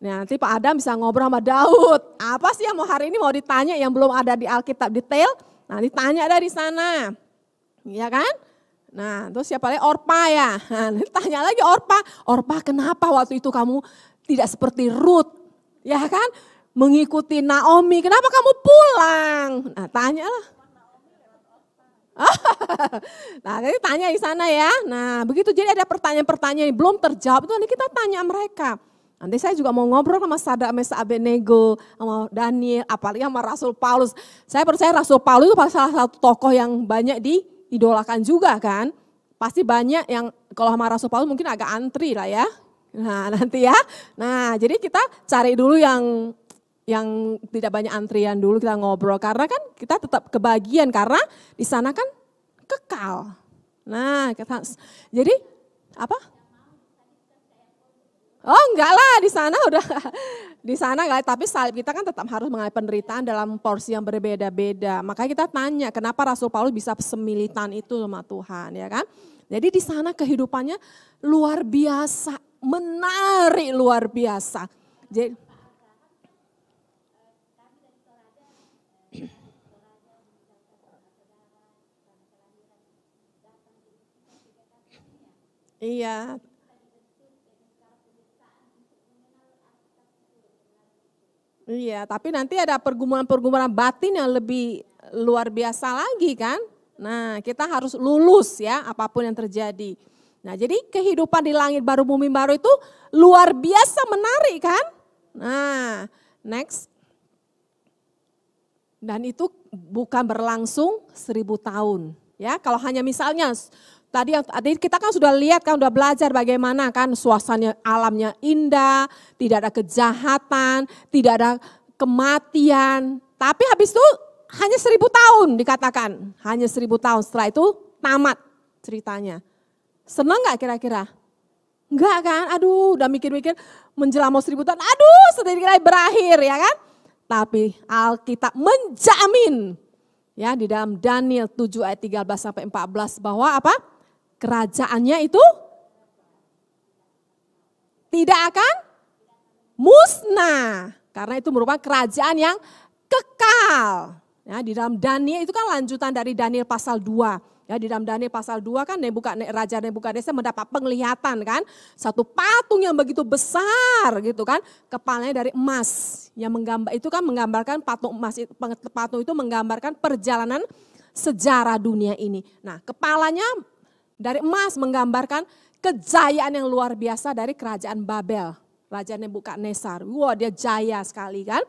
Nah, nanti Pak Adam bisa ngobrol sama Daud. Apa sih yang mau hari ini mau ditanya yang belum ada di Alkitab detail? Nah ditanya ada di sana, ya kan? Nah terus siapa lagi? Orpa ya. Nah, tanya lagi Orpa kenapa waktu itu kamu tidak seperti Ruth? Ya kan? Mengikuti Naomi, kenapa kamu pulang? Nah tanyalah. Nah jadi tanya di sana ya. Nah begitu jadi ada pertanyaan-pertanyaan yang belum terjawab itu nanti kita tanya mereka. Nanti saya juga mau ngobrol sama Sadrak, Mesak, Abednego, sama Daniel, apalagi sama Rasul Paulus. Saya percaya Rasul Paulus itu salah satu tokoh yang banyak diidolakan juga kan. Pasti banyak yang kalau sama Rasul Paulus mungkin agak antri lah ya. Nah nanti ya. Nah jadi kita cari dulu yang tidak banyak antrian dulu kita ngobrol. Karena kan kita tetap kebagian karena di sana kan kekal. Nah jadi apa? Oh enggak lah di sana udah di sana enggak, tapi salib kita kan tetap harus mengalami penderitaan dalam porsi yang berbeda-beda. Makanya kita tanya kenapa Rasul Paulus bisa semilitan itu sama Tuhan ya kan. Jadi di sana kehidupannya luar biasa, menarik luar biasa. Jadi iya. Iya, tapi nanti ada pergumulan-pergumulan batin yang lebih luar biasa lagi kan. Nah kita harus lulus ya apapun yang terjadi. Nah jadi kehidupan di langit baru bumi baru itu luar biasa menarik kan. Nah next. Dan itu bukan berlangsung 1000 tahun. Ya kalau hanya misalnya tadi kita kan sudah lihat kan, sudah belajar bagaimana kan suasana alamnya indah, tidak ada kejahatan, tidak ada kematian. Tapi habis itu hanya 1000 tahun dikatakan, hanya 1000 tahun. Setelah itu tamat ceritanya. Senang gak kira-kira? Enggak kan, aduh udah mikir-mikir menjelang mau 1000 tahun, aduh sedikit lagi berakhir ya kan. Tapi Alkitab menjamin ya di dalam Daniel 7 ayat 13 sampai 14 bahwa apa? Kerajaannya itu tidak akan musnah. Karena itu merupakan kerajaan yang kekal. Ya, di dalam Daniel itu kan lanjutan dari Daniel pasal 2. Ya, di dalam Daniel pasal 2 kan Raja Nebukadnezar mendapat penglihatan kan. Satu patung yang begitu besar gitu kan. Kepalanya dari emas. Yang menggambarkan patung emas, patung itu menggambarkan perjalanan sejarah dunia ini. Nah kepalanya dari emas menggambarkan kejayaan yang luar biasa dari kerajaan Babel. Raja Nebukadnezar. Wah dia jaya sekali kan.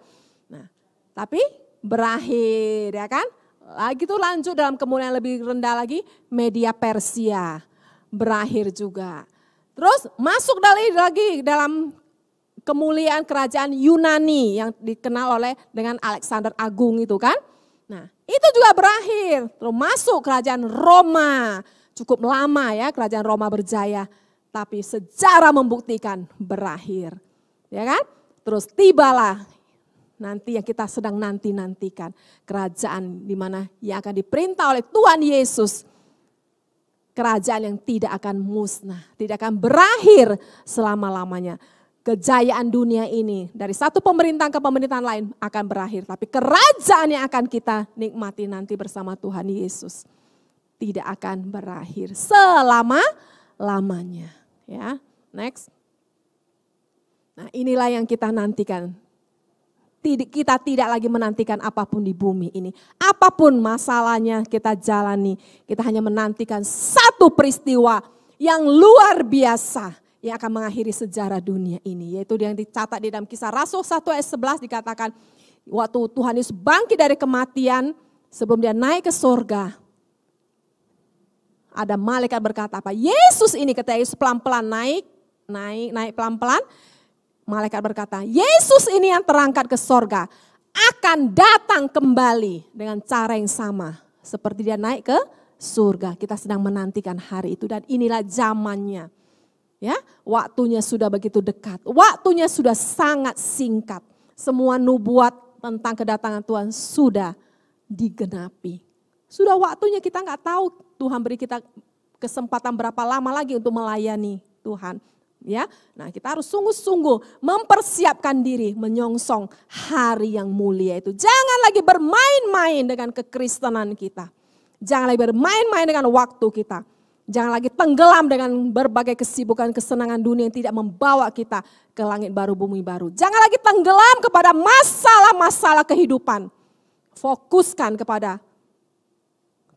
Nah tapi berakhir ya kan. Lagi tuh lanjut dalam kemuliaan lebih rendah lagi Media Persia. Berakhir juga. Terus masuk lagi dalam kemuliaan kerajaan Yunani yang dikenal dengan Alexander Agung itu kan. Nah, itu juga berakhir. Terus masuk kerajaan Roma. Cukup lama ya kerajaan Roma berjaya. Tapi sejarah membuktikan berakhir. Ya kan? Terus tibalah nanti yang kita sedang nantikan. Kerajaan di mana yang akan diperintah oleh Tuhan Yesus. Kerajaan yang tidak akan musnah. Tidak akan berakhir selama-lamanya. Kejayaan dunia ini dari satu pemerintahan ke pemerintahan lain akan berakhir. Tapi kerajaan yang akan kita nikmati nanti bersama Tuhan Yesus tidak akan berakhir selama-lamanya. Ya, next. Nah, inilah yang kita nantikan. Kita tidak lagi menantikan apapun di bumi ini. Apapun masalahnya kita jalani, kita hanya menantikan satu peristiwa yang luar biasa yang akan mengakhiri sejarah dunia ini. Yaitu yang dicatat di dalam Kisah Rasul 1 ayat 11 dikatakan, waktu Tuhan Yesus bangkit dari kematian, sebelum dia naik ke sorga, ada malaikat berkata apa? Yesus ini, ketika Yesus pelan-pelan naik pelan-pelan, malaikat berkata, Yesus ini yang terangkat ke sorga, akan datang kembali dengan cara yang sama. Seperti dia naik ke surga. Kita sedang menantikan hari itu dan inilah zamannya. Ya, waktunya sudah begitu dekat. Waktunya sudah sangat singkat. Semua nubuat tentang kedatangan Tuhan sudah digenapi. Sudah waktunya, kita nggak tahu Tuhan beri kita kesempatan berapa lama lagi untuk melayani Tuhan. Ya, nah kita harus sungguh-sungguh mempersiapkan diri menyongsong hari yang mulia itu. Jangan lagi bermain-main dengan kekristenan kita. Jangan lagi bermain-main dengan waktu kita. Jangan lagi tenggelam dengan berbagai kesibukan kesenangan dunia yang tidak membawa kita ke langit baru, bumi baru. Jangan lagi tenggelam kepada masalah-masalah kehidupan. Fokuskan kepada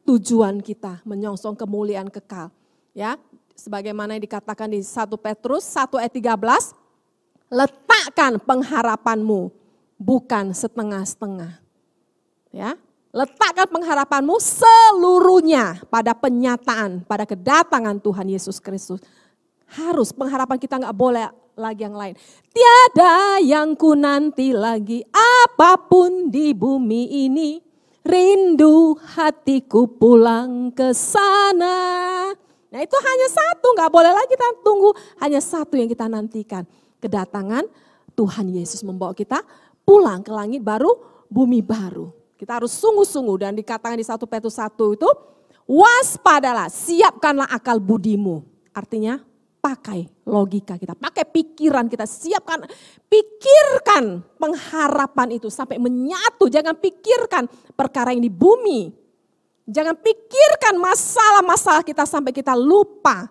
tujuan kita menyongsong kemuliaan kekal. Ya, sebagaimana yang dikatakan di 1 Petrus 1 ayat 13, letakkan pengharapanmu bukan setengah-setengah. Ya. Letakkan pengharapanmu seluruhnya pada penyataan, pada kedatangan Tuhan Yesus Kristus. Harus pengharapan kita nggak boleh lagi yang lain. Tiada yang ku nanti lagi apapun di bumi ini. Rindu hatiku pulang ke sana. Nah itu hanya satu, nggak boleh lagi kita tunggu. Hanya satu yang kita nantikan. Kedatangan Tuhan Yesus membawa kita pulang ke langit baru, bumi baru. Kita harus sungguh-sungguh dan dikatakan di 1 Petrus 1 itu, waspadalah, siapkanlah akal budimu. Artinya pakai logika kita, pakai pikiran kita, siapkan, pikirkan pengharapan itu sampai menyatu. Jangan pikirkan perkara yang di bumi. Jangan pikirkan masalah-masalah kita sampai kita lupa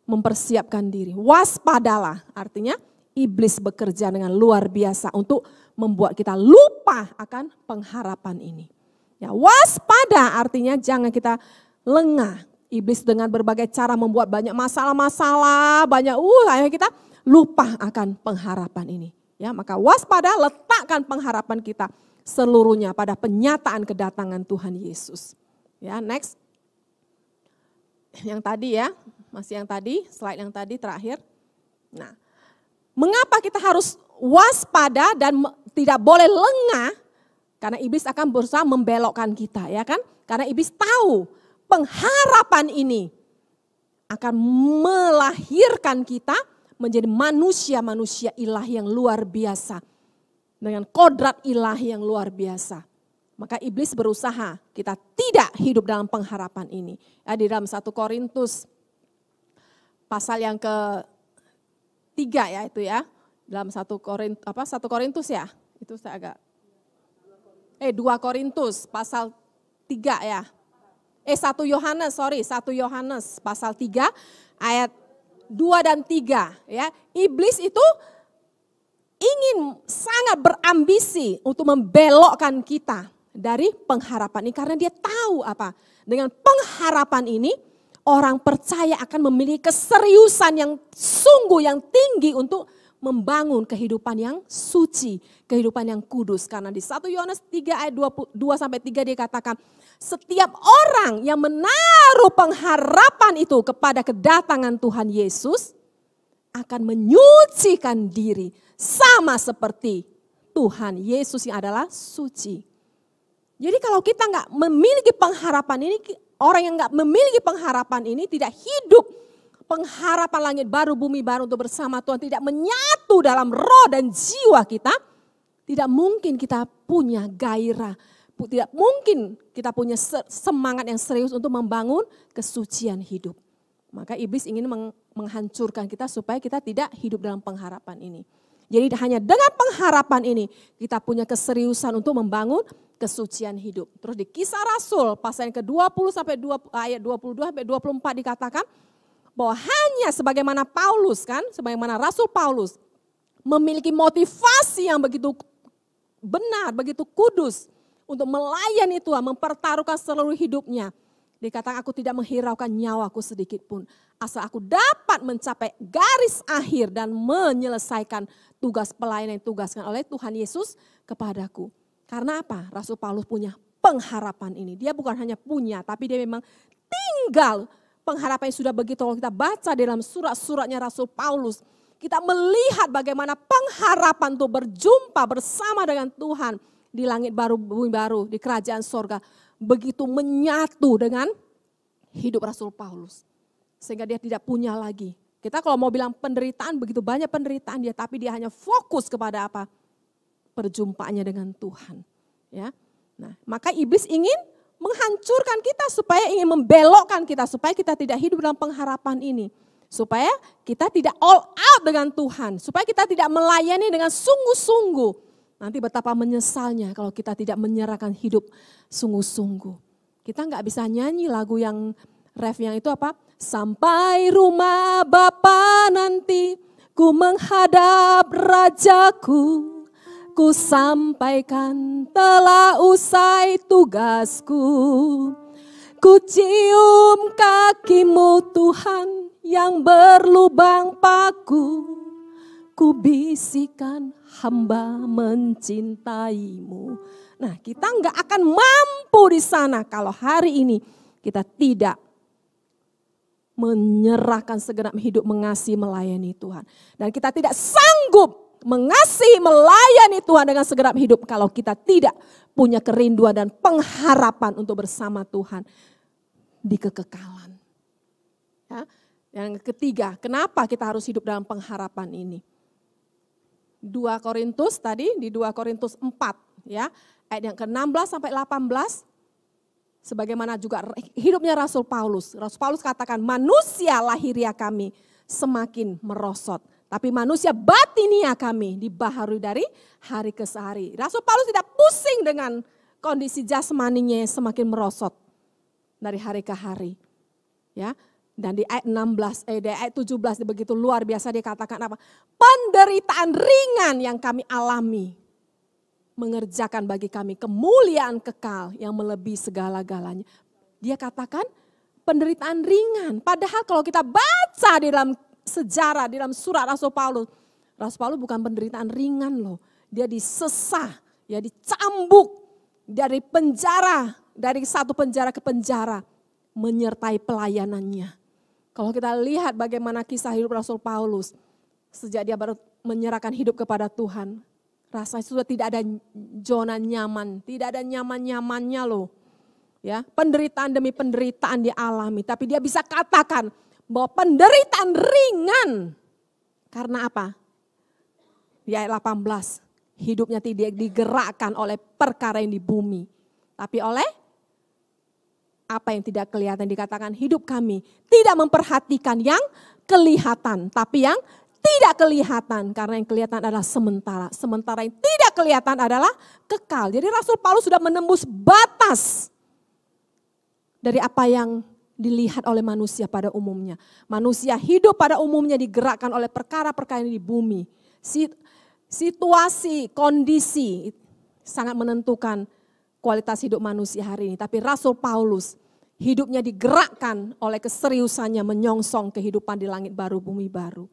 mempersiapkan diri. Waspadalah, artinya iblis bekerja dengan luar biasa untuk membuat kita lupa akan pengharapan ini. Ya, waspada artinya jangan kita lengah. Iblis dengan berbagai cara membuat banyak masalah-masalah, banyak akhirnya kita lupa akan pengharapan ini. Ya, maka waspada, letakkan pengharapan kita seluruhnya pada penyataan kedatangan Tuhan Yesus. Ya, next. Yang tadi ya, masih yang tadi, slide yang tadi terakhir. Nah, mengapa kita harus waspada dan tidak boleh lengah? Karena iblis akan berusaha membelokkan kita, ya kan? Karena iblis tahu pengharapan ini akan melahirkan kita menjadi manusia-manusia ilahi yang luar biasa. Dengan kodrat ilahi yang luar biasa. Maka iblis berusaha kita tidak hidup dalam pengharapan ini. Ya, di dalam 1 Korintus pasal yang ke-3 ya itu ya. Dalam 1 Korintus ya. Itu saya agak 2 Korintus pasal 3 ya. 1 Yohanes pasal 3 ayat 2 dan 3 ya. Iblis itu ingin sangat berambisi untuk membelokkan kita dari pengharapan ini karena dia tahu apa? Dengan pengharapan ini orang percaya akan memiliki keseriusan yang sungguh yang tinggi untuk membangun kehidupan yang suci, kehidupan yang kudus. Karena di 1 Yohanes 3 ayat 2-3 dia katakan, setiap orang yang menaruh pengharapan itu kepada kedatangan Tuhan Yesus akan menyucikan diri sama seperti Tuhan Yesus yang adalah suci. Jadi kalau kita nggak memiliki pengharapan ini, orang yang nggak memiliki pengharapan ini tidak hidup pengharapan langit baru, bumi baru untuk bersama Tuhan, tidak menyatu dalam roh dan jiwa kita, tidak mungkin kita punya gairah, tidak mungkin kita punya semangat yang serius untuk membangun kesucian hidup. Maka iblis ingin menghancurkan kita supaya kita tidak hidup dalam pengharapan ini. Jadi hanya dengan pengharapan ini kita punya keseriusan untuk membangun kesucian hidup. Terus di Kisah Rasul pasal yang ke-20 sampai ayat 22 sampai 24 dikatakan bahwa hanya sebagaimana Paulus kan, sebagaimana Rasul Paulus memiliki motivasi yang begitu benar, begitu kudus untuk melayani Tuhan, mempertaruhkan seluruh hidupnya. Dikatakan aku tidak menghiraukan nyawaku sedikit pun, asal aku dapat mencapai garis akhir dan menyelesaikan tugas pelayanan yang ditugaskan oleh Tuhan Yesus kepadaku. Karena apa? Rasul Paulus punya pengharapan ini. Dia bukan hanya punya, tapi dia memang tinggal. Pengharapan yang sudah begitu, kalau kita baca dalam surat-suratnya Rasul Paulus, kita melihat bagaimana pengharapan untuk berjumpa bersama dengan Tuhan di langit baru, bumi baru, di kerajaan sorga. Begitu menyatu dengan hidup Rasul Paulus. Sehingga dia tidak punya lagi. Kita kalau mau bilang penderitaan, begitu banyak penderitaan dia, tapi dia hanya fokus kepada apa? Perjumpaannya dengan Tuhan. Ya. Nah, maka iblis ingin menghancurkan kita, supaya ingin membelokkan kita, supaya kita tidak hidup dalam pengharapan ini. Supaya kita tidak all out dengan Tuhan, supaya kita tidak melayani dengan sungguh-sungguh. Nanti betapa menyesalnya kalau kita tidak menyerahkan hidup sungguh-sungguh. Kita nggak bisa nyanyi lagu yang ref yang itu apa? Sampai rumah Bapa nanti ku menghadap Rajaku. Ku sampaikan telah usai tugasku. Ku cium kakimu Tuhan yang berlubang paku. Ku bisikan hamba mencintaimu. Nah, kita nggak akan mampu di sana kalau hari ini kita tidak menyerahkan segenap hidup mengasihi melayani Tuhan. Dan kita tidak sanggup mengasihi, melayani Tuhan dengan segenap hidup kalau kita tidak punya kerinduan dan pengharapan untuk bersama Tuhan di kekekalan. Ya. Yang ketiga, kenapa kita harus hidup dalam pengharapan ini? 2 Korintus tadi, di 2 Korintus 4, ya, ayat yang ke-16 sampai 18, sebagaimana juga hidupnya Rasul Paulus. Rasul Paulus katakan, manusia lahiriah kami semakin merosot. Tapi manusia batinia kami dibaharui dari hari ke hari. Rasul Paulus tidak pusing dengan kondisi jasmaninya yang semakin merosot dari hari ke hari. Ya, dan di ayat 16, di ayat 17 begitu luar biasa dia katakan apa? Penderitaan ringan yang kami alami mengerjakan bagi kami kemuliaan kekal yang melebihi segala-galanya. Dia katakan penderitaan ringan. Padahal kalau kita baca di dalam sejarah, di dalam surat Rasul Paulus bukan penderitaan ringan loh. Dia disesah, ya dicambuk dari penjara, dari satu penjara ke penjara, menyertai pelayanannya. Kalau kita lihat bagaimana kisah hidup Rasul Paulus, sejak dia baru menyerahkan hidup kepada Tuhan, rasanya sudah tidak ada zona nyaman, tidak ada nyaman-nyamannya loh. Ya, penderitaan demi penderitaan dia alami, tapi dia bisa katakan bahwa penderitaan ringan. Karena apa? Di ayat 18, hidupnya tidak digerakkan oleh perkara yang di bumi, tapi oleh apa yang tidak kelihatan. Dikatakan hidup kami tidak memperhatikan yang kelihatan, tapi yang tidak kelihatan. Karena yang kelihatan adalah sementara. Sementara yang tidak kelihatan adalah kekal. Jadi Rasul Paulus sudah menembus batas dari apa yang dilihat oleh manusia pada umumnya. Manusia hidup pada umumnya digerakkan oleh perkara-perkara di bumi. Situasi, kondisi sangat menentukan kualitas hidup manusia hari ini. Tapi Rasul Paulus hidupnya digerakkan oleh keseriusannya menyongsong kehidupan di langit baru, bumi baru.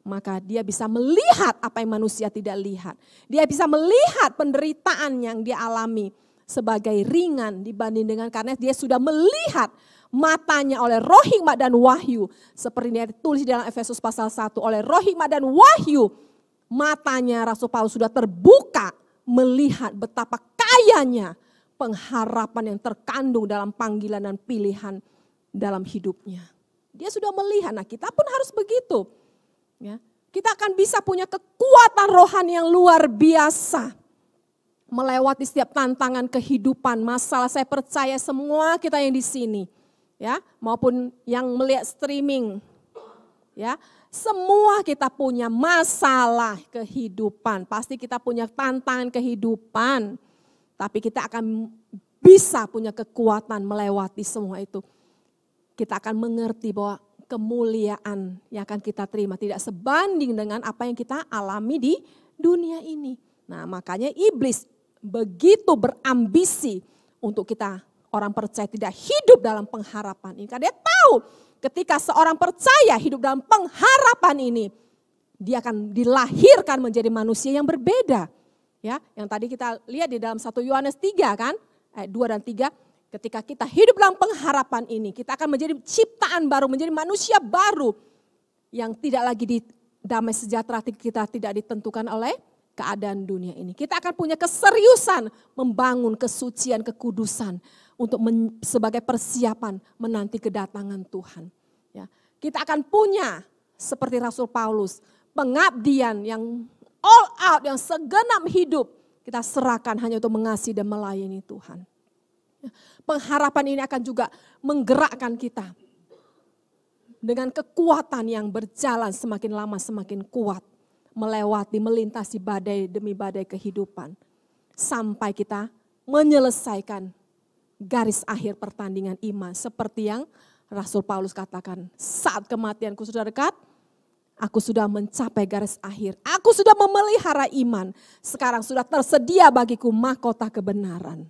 Maka dia bisa melihat apa yang manusia tidak lihat. Dia bisa melihat penderitaan yang dia alami sebagai ringan dibanding dengan, karena dia sudah melihat matanya oleh roh hikmat dan wahyu. Seperti yang ditulis di dalam Efesus pasal 1, oleh roh hikmat dan wahyu, matanya Rasul Paulus sudah terbuka melihat betapa kayanya pengharapan yang terkandung dalam panggilan dan pilihan dalam hidupnya. Dia sudah melihat, nah kita pun harus begitu. Ya, kita akan bisa punya kekuatan rohani yang luar biasa. Melewati setiap tantangan kehidupan, masalah. Saya percaya semua kita yang di sini, ya, maupun yang melihat streaming, ya, semua kita punya masalah kehidupan. Pasti kita punya tantangan kehidupan, tapi kita akan bisa punya kekuatan melewati semua itu. Kita akan mengerti bahwa kemuliaan yang akan kita terima tidak sebanding dengan apa yang kita alami di dunia ini. Nah, makanya iblis begitu berambisi untuk kita orang percaya tidak hidup dalam pengharapan ini. Karena dia tahu ketika seorang percaya hidup dalam pengharapan ini, dia akan dilahirkan menjadi manusia yang berbeda. Ya, yang tadi kita lihat di dalam 1 Yohanes 3 kan, ayat 2 dan 3, ketika kita hidup dalam pengharapan ini, kita akan menjadi ciptaan baru, menjadi manusia baru yang tidak lagi di damai sejahtera kita tidak ditentukan oleh keadaan dunia ini. Kita akan punya keseriusan membangun kesucian, kekudusan untuk sebagai persiapan menanti kedatangan Tuhan. Ya, kita akan punya seperti Rasul Paulus, pengabdian yang all out, yang segenap hidup kita serahkan hanya untuk mengasihi dan melayani Tuhan. Ya, pengharapan ini akan juga menggerakkan kita dengan kekuatan yang berjalan semakin lama semakin kuat. Melewati, melintasi badai demi badai kehidupan. Sampai kita menyelesaikan garis akhir pertandingan iman. Seperti yang Rasul Paulus katakan, saat kematianku sudah dekat, aku sudah mencapai garis akhir. Aku sudah memelihara iman. Sekarang sudah tersedia bagiku mahkota kebenaran.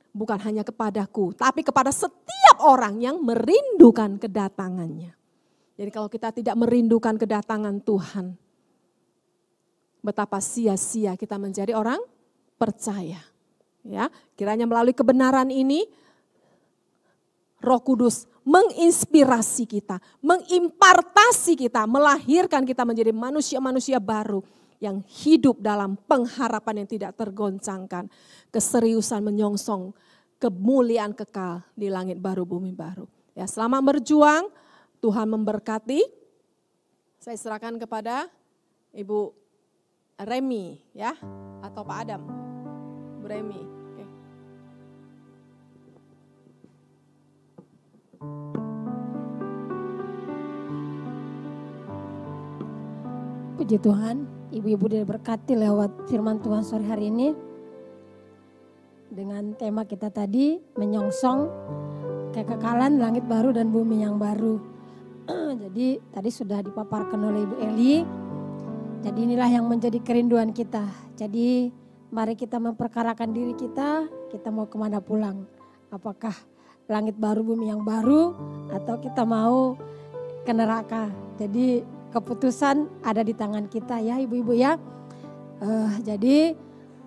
Bukan hanya kepadaku, tapi kepada setiap orang yang merindukan kedatangannya. Jadi kalau kita tidak merindukan kedatangan Tuhan, betapa sia-sia kita menjadi orang percaya. Ya, kiranya melalui kebenaran ini Roh Kudus menginspirasi kita, mengimpartasi kita, melahirkan kita menjadi manusia-manusia baru yang hidup dalam pengharapan yang tidak tergoncangkan, keseriusan menyongsong kemuliaan kekal di langit baru, bumi baru. Ya, selamat berjuang, Tuhan memberkati. Saya serahkan kepada Ibu Remi, ya, atau Pak Adam, Bu Remi. Oke. Puji Tuhan, ibu-ibu diberkati lewat firman Tuhan sore hari ini. Dengan tema kita tadi, menyongsong kekekalan langit baru dan bumi yang baru. Jadi tadi sudah dipaparkan oleh Ibu Eli. Jadi inilah yang menjadi kerinduan kita. Jadi mari kita memperkarakan diri kita mau kemana pulang. Apakah langit baru, bumi yang baru, atau kita mau ke neraka. Jadi keputusan ada di tangan kita ya ibu-ibu ya. Jadi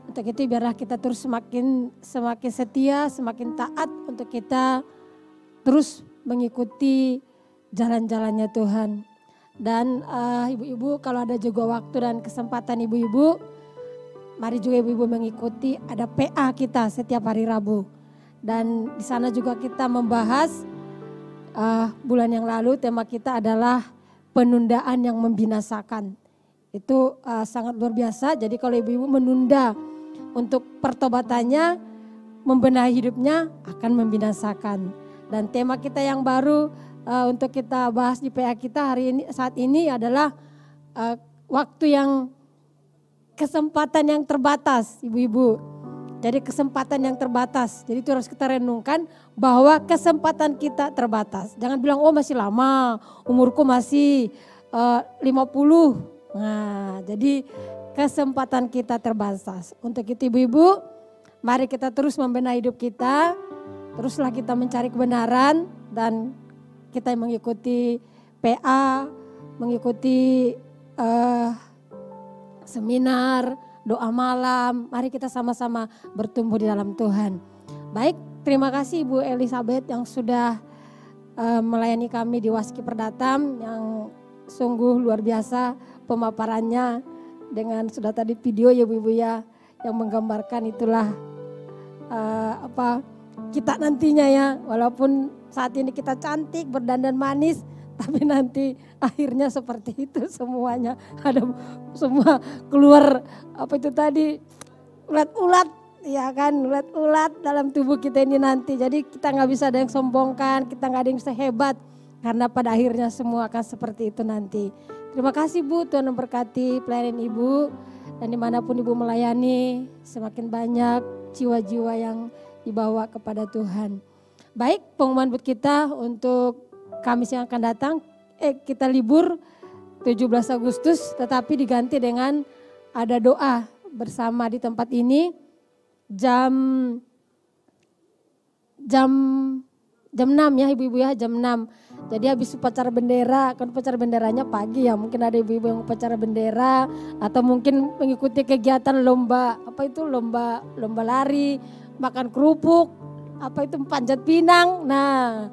untuk itu biarlah kita terus semakin setia, semakin taat untuk kita terus mengikuti jalan-jalannya Tuhan. Dan ibu-ibu kalau ada juga waktu dan kesempatan ibu-ibu, mari juga ibu-ibu mengikuti ada PA kita setiap hari Rabu. Dan di sana juga kita membahas bulan yang lalu tema kita adalah penundaan yang membinasakan. Itu sangat luar biasa. Jadi kalau ibu-ibu menunda untuk pertobatannya, membenahi hidupnya akan membinasakan. Dan tema kita yang baru untuk kita bahas di PA kita saat ini adalah waktu yang kesempatan yang terbatas, ibu-ibu. Jadi kesempatan yang terbatas. Jadi itu harus kita renungkan bahwa kesempatan kita terbatas. Jangan bilang oh masih lama, umurku masih 50. Nah, jadi kesempatan kita terbatas. Untuk itu ibu-ibu, mari kita terus membenahi hidup kita. Teruslah kita mencari kebenaran dan kita mengikuti PA, mengikuti seminar, doa malam. Mari kita sama-sama bertumbuh di dalam Tuhan. Baik, terima kasih Ibu Elizabeth yang sudah melayani kami di Waski Perdatam yang sungguh luar biasa pemaparannya dengan sudah tadi video ya Bu Ibu ya yang menggambarkan itulah kita nantinya ya, walaupun saat ini kita cantik berdandan manis, tapi nanti akhirnya seperti itu semuanya, ada semua keluar ulat-ulat, ya kan, ulat-ulat dalam tubuh kita ini nanti. Jadi kita nggak bisa ada yang sombongkan, kita nggak ada yang bisa hebat, karena pada akhirnya semua akan seperti itu nanti. Terima kasih Bu, Tuhan memberkati pelayanan Ibu, dan dimanapun Ibu melayani, semakin banyak jiwa-jiwa yang dibawa kepada Tuhan. Baik, pengumuman buat kita untuk Kamis yang akan datang, kita libur 17 Agustus, tetapi diganti dengan ada doa bersama di tempat ini jam 6 ya ibu-ibu ya, jam 6. Jadi habis upacara bendera, kan upacara benderanya pagi ya, mungkin ada ibu-ibu yang upacara bendera atau mungkin mengikuti kegiatan lomba lari, makan kerupuk, panjat pinang. Nah,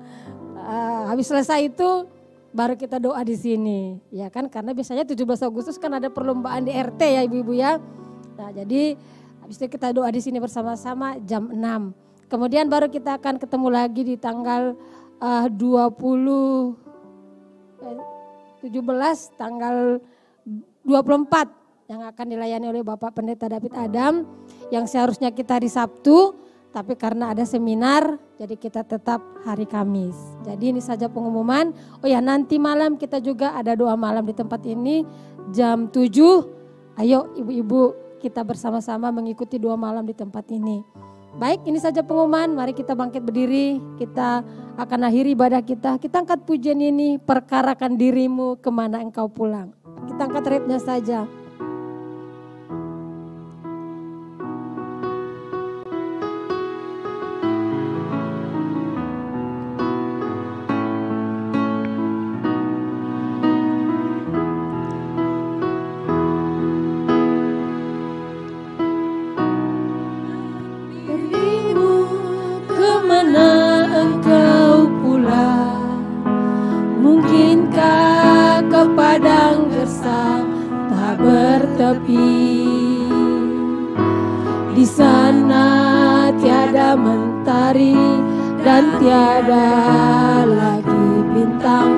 habis selesai itu baru kita doa di sini, ya kan, karena biasanya 17 Agustus kan ada perlombaan di RT ya ibu-ibu ya. Nah, jadi habis itu kita doa di sini bersama-sama jam 6. Kemudian baru kita akan ketemu lagi di tanggal 17 tanggal 24 yang akan dilayani oleh Bapak Pendeta David Adam, yang seharusnya kita hari Sabtu, tapi karena ada seminar jadi kita tetap hari Kamis. Jadi ini saja pengumuman. Oh ya, nanti malam kita juga ada doa malam di tempat ini jam 7. Ayo ibu-ibu kita bersama-sama mengikuti doa malam di tempat ini. Baik, ini saja pengumuman. Mari kita bangkit berdiri. Kita akan akhiri ibadah kita. Kita angkat pujian ini, perkarakan dirimu kemana engkau pulang. Kita angkat rapnya saja. Di sana tiada mentari dan tiada lagi bintang,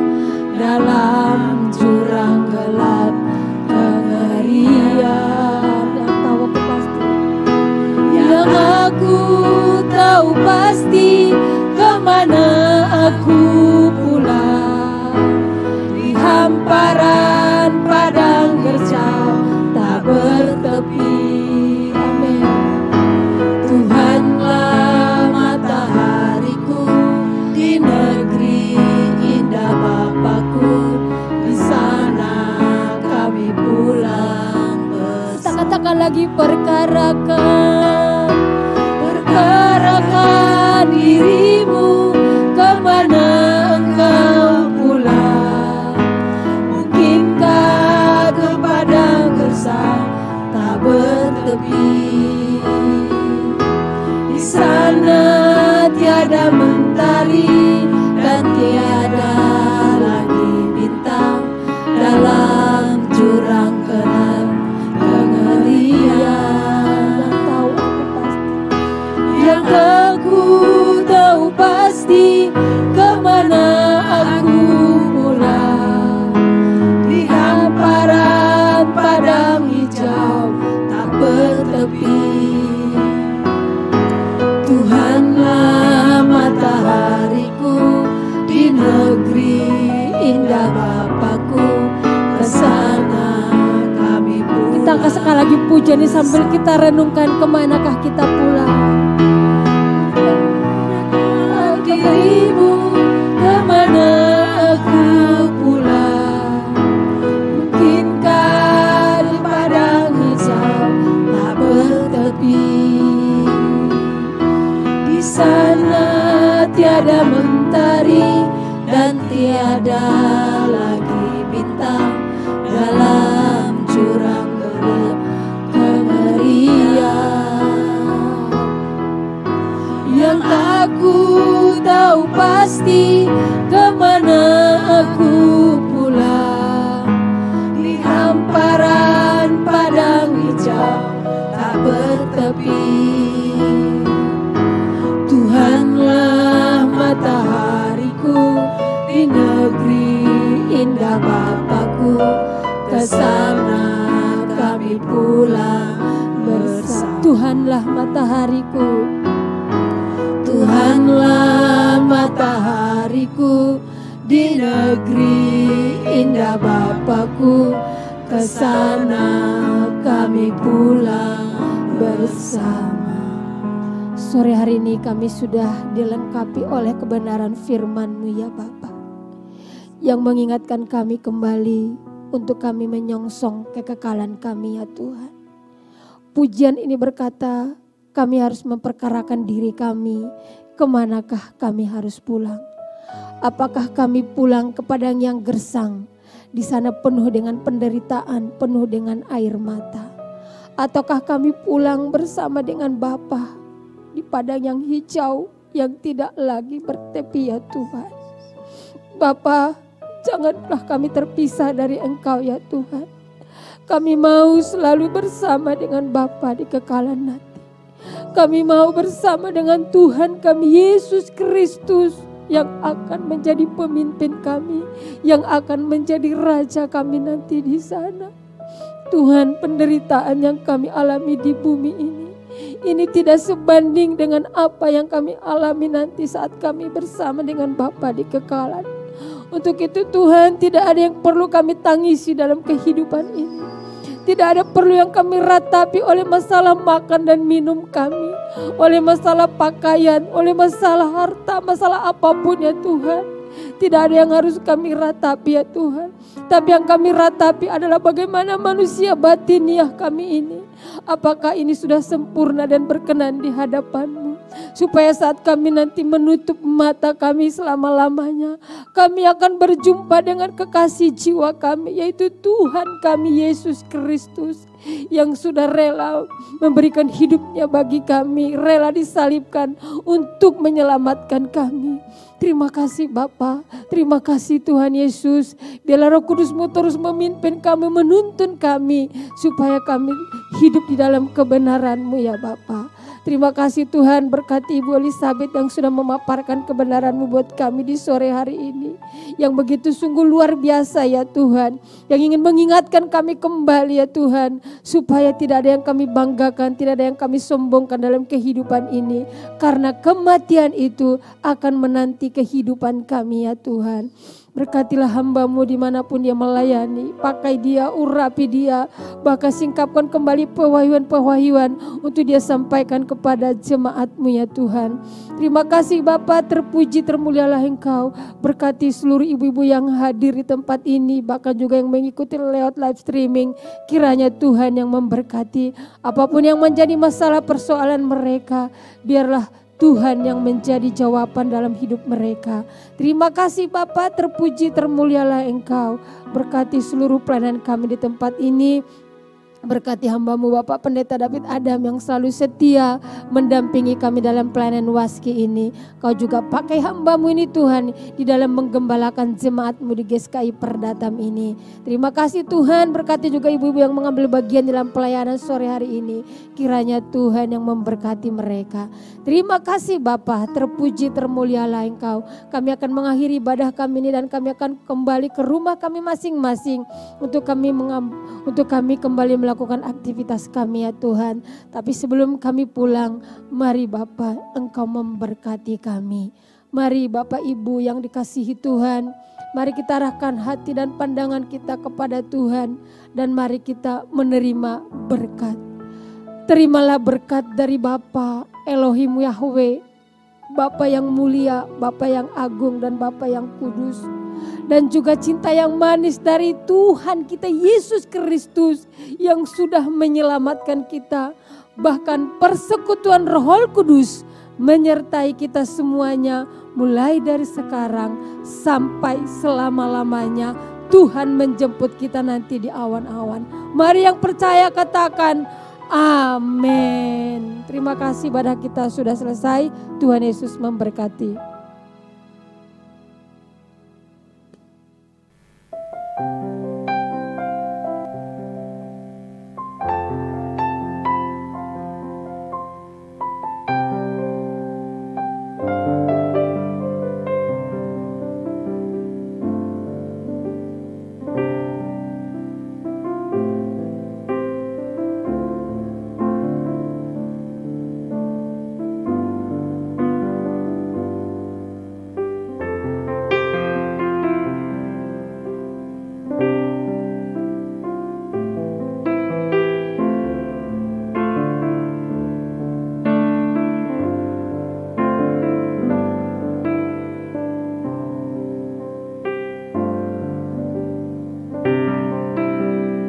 dalam jurang gelap kengerian. Yang aku tahu pasti kemana aku pulang, di hamparan padang gerjau tak bertepi. Amin. Tuhanlah matahariku di negeri indah Bapakku, di sana kami pulang bersama. Kita katakan lagi, perkarakan dirimu kemana engkau pulang, mungkinkah ke padang gersang tak bertepi. Di sana tiada mentari dan tiada lagi bintang, dalam jurang gelap kengerian. Yang aku tahu pasti kemana aku pulang, di hamparan padang hijau tak bertepi. Tuhanlah matahariku di negeri indah Bapakku, kesana kami pulang. Kita angkat sekali lagi pujian ini sambil kita renungkan kemanakah kita pulang. Dirimu kemana aku pulang, mungkinkah di padang hijau tak bertepi. Di sana tiada mentari dan tiada lagi bintang, dalam jurang gelap kengerian. Yang aku tahu pasti kemana aku pulang, di hamparan padang hijau tak bertepi. indah Bapakku, ke sana kami pulang bersama. Tuhanlah matahariku, Tuhanlah matahariku, di negeri indah Bapakku, ke sana kami pulang bersama. Sore hari ini kami sudah dilengkapi oleh kebenaran firman-Mu ya Bapa, yang mengingatkan kami kembali untuk kami menyongsong kekekalan kami ya Tuhan. Pujian ini berkata, kami harus memperkarakan diri kami, kemanakah kami harus pulang. Apakah kami pulang ke padang yang gersang, di sana penuh dengan penderitaan, penuh dengan air mata. Ataukah kami pulang bersama dengan Bapa di padang yang hijau yang tidak lagi bertepi ya Tuhan. Bapa, janganlah kami terpisah dari Engkau ya Tuhan. Kami mau selalu bersama dengan Bapa di kekalan nanti. Kami mau bersama dengan Tuhan kami Yesus Kristus yang akan menjadi pemimpin kami, yang akan menjadi raja kami nanti di sana. Tuhan, penderitaan yang kami alami di bumi ini tidak sebanding dengan apa yang kami alami nanti saat kami bersama dengan Bapa di kekalan. Untuk itu Tuhan, tidak ada yang perlu kami tangisi dalam kehidupan ini. Tidak ada perlu yang kami ratapi oleh masalah makan dan minum kami, oleh masalah pakaian, oleh masalah harta, masalah apapun ya Tuhan. Tidak ada yang harus kami ratapi ya Tuhan. Tapi yang kami ratapi adalah bagaimana manusia batiniah kami ini. Apakah ini sudah sempurna dan berkenan di hadapan-Mu. Supaya saat kami nanti menutup mata kami selama-lamanya, kami akan berjumpa dengan kekasih jiwa kami, yaitu Tuhan kami Yesus Kristus, yang sudah rela memberikan hidupnya bagi kami, rela disalibkan untuk menyelamatkan kami. Terima kasih Bapa, terima kasih Tuhan Yesus. Biarlah Roh Kudus-Mu terus memimpin kami, menuntun kami, supaya kami hidup di dalam kebenaran-Mu ya Bapa. Terima kasih Tuhan, berkati Ibu Elizabeth yang sudah memaparkan kebenaran-Mu buat kami di sore hari ini. Yang begitu sungguh luar biasa ya Tuhan. Yang ingin mengingatkan kami kembali ya Tuhan. Supaya tidak ada yang kami banggakan, tidak ada yang kami sombongkan dalam kehidupan ini. Karena kematian itu akan menanti kehidupan kami ya Tuhan. Berkatilah hamba-Mu dimanapun dia melayani. Pakai dia, urapi dia. Bahkan singkapkan kembali pewahyuan-pewahyuan untuk dia sampaikan kepada jemaat-Mu ya Tuhan. Terima kasih Bapa, terpuji termulialah Engkau. Berkati seluruh ibu-ibu yang hadir di tempat ini, bahkan juga yang mengikuti lewat live streaming. Kiranya Tuhan yang memberkati. Apapun yang menjadi masalah persoalan mereka, biarlah Tuhan yang menjadi jawaban dalam hidup mereka. Terima kasih Bapa, terpuji termulialah Engkau. Berkati seluruh pelayanan kami di tempat ini. Berkati hamba-Mu Bapak Pendeta David Adam yang selalu setia mendampingi kami dalam pelayanan Waski ini. Kau juga pakai hamba-Mu ini Tuhan di dalam menggembalakan jemaat-Mu di GSKI Perdatam ini. Terima kasih Tuhan, berkati juga ibu-ibu yang mengambil bagian dalam pelayanan sore hari ini. Kiranya Tuhan yang memberkati mereka. Terima kasih Bapa, terpuji termulialah Engkau. Kami akan mengakhiri ibadah kami ini dan kami akan kembali ke rumah kami masing-masing untuk kami kembali melakukan aktivitas kami ya Tuhan. Tapi sebelum kami pulang, mari Bapa Engkau memberkati kami. Mari Bapak Ibu yang dikasihi Tuhan, mari kita arahkan hati dan pandangan kita kepada Tuhan. Dan mari kita menerima berkat. Terimalah berkat dari Bapa Elohim Yahweh, Bapa yang mulia, Bapa yang agung dan Bapa yang kudus. Dan juga cinta yang manis dari Tuhan kita Yesus Kristus yang sudah menyelamatkan kita. Bahkan persekutuan Roh Kudus menyertai kita semuanya mulai dari sekarang sampai selama-lamanya. Tuhan menjemput kita nanti di awan-awan. Mari yang percaya katakan amin. Terima kasih, ibadah kita sudah selesai. Tuhan Yesus memberkati.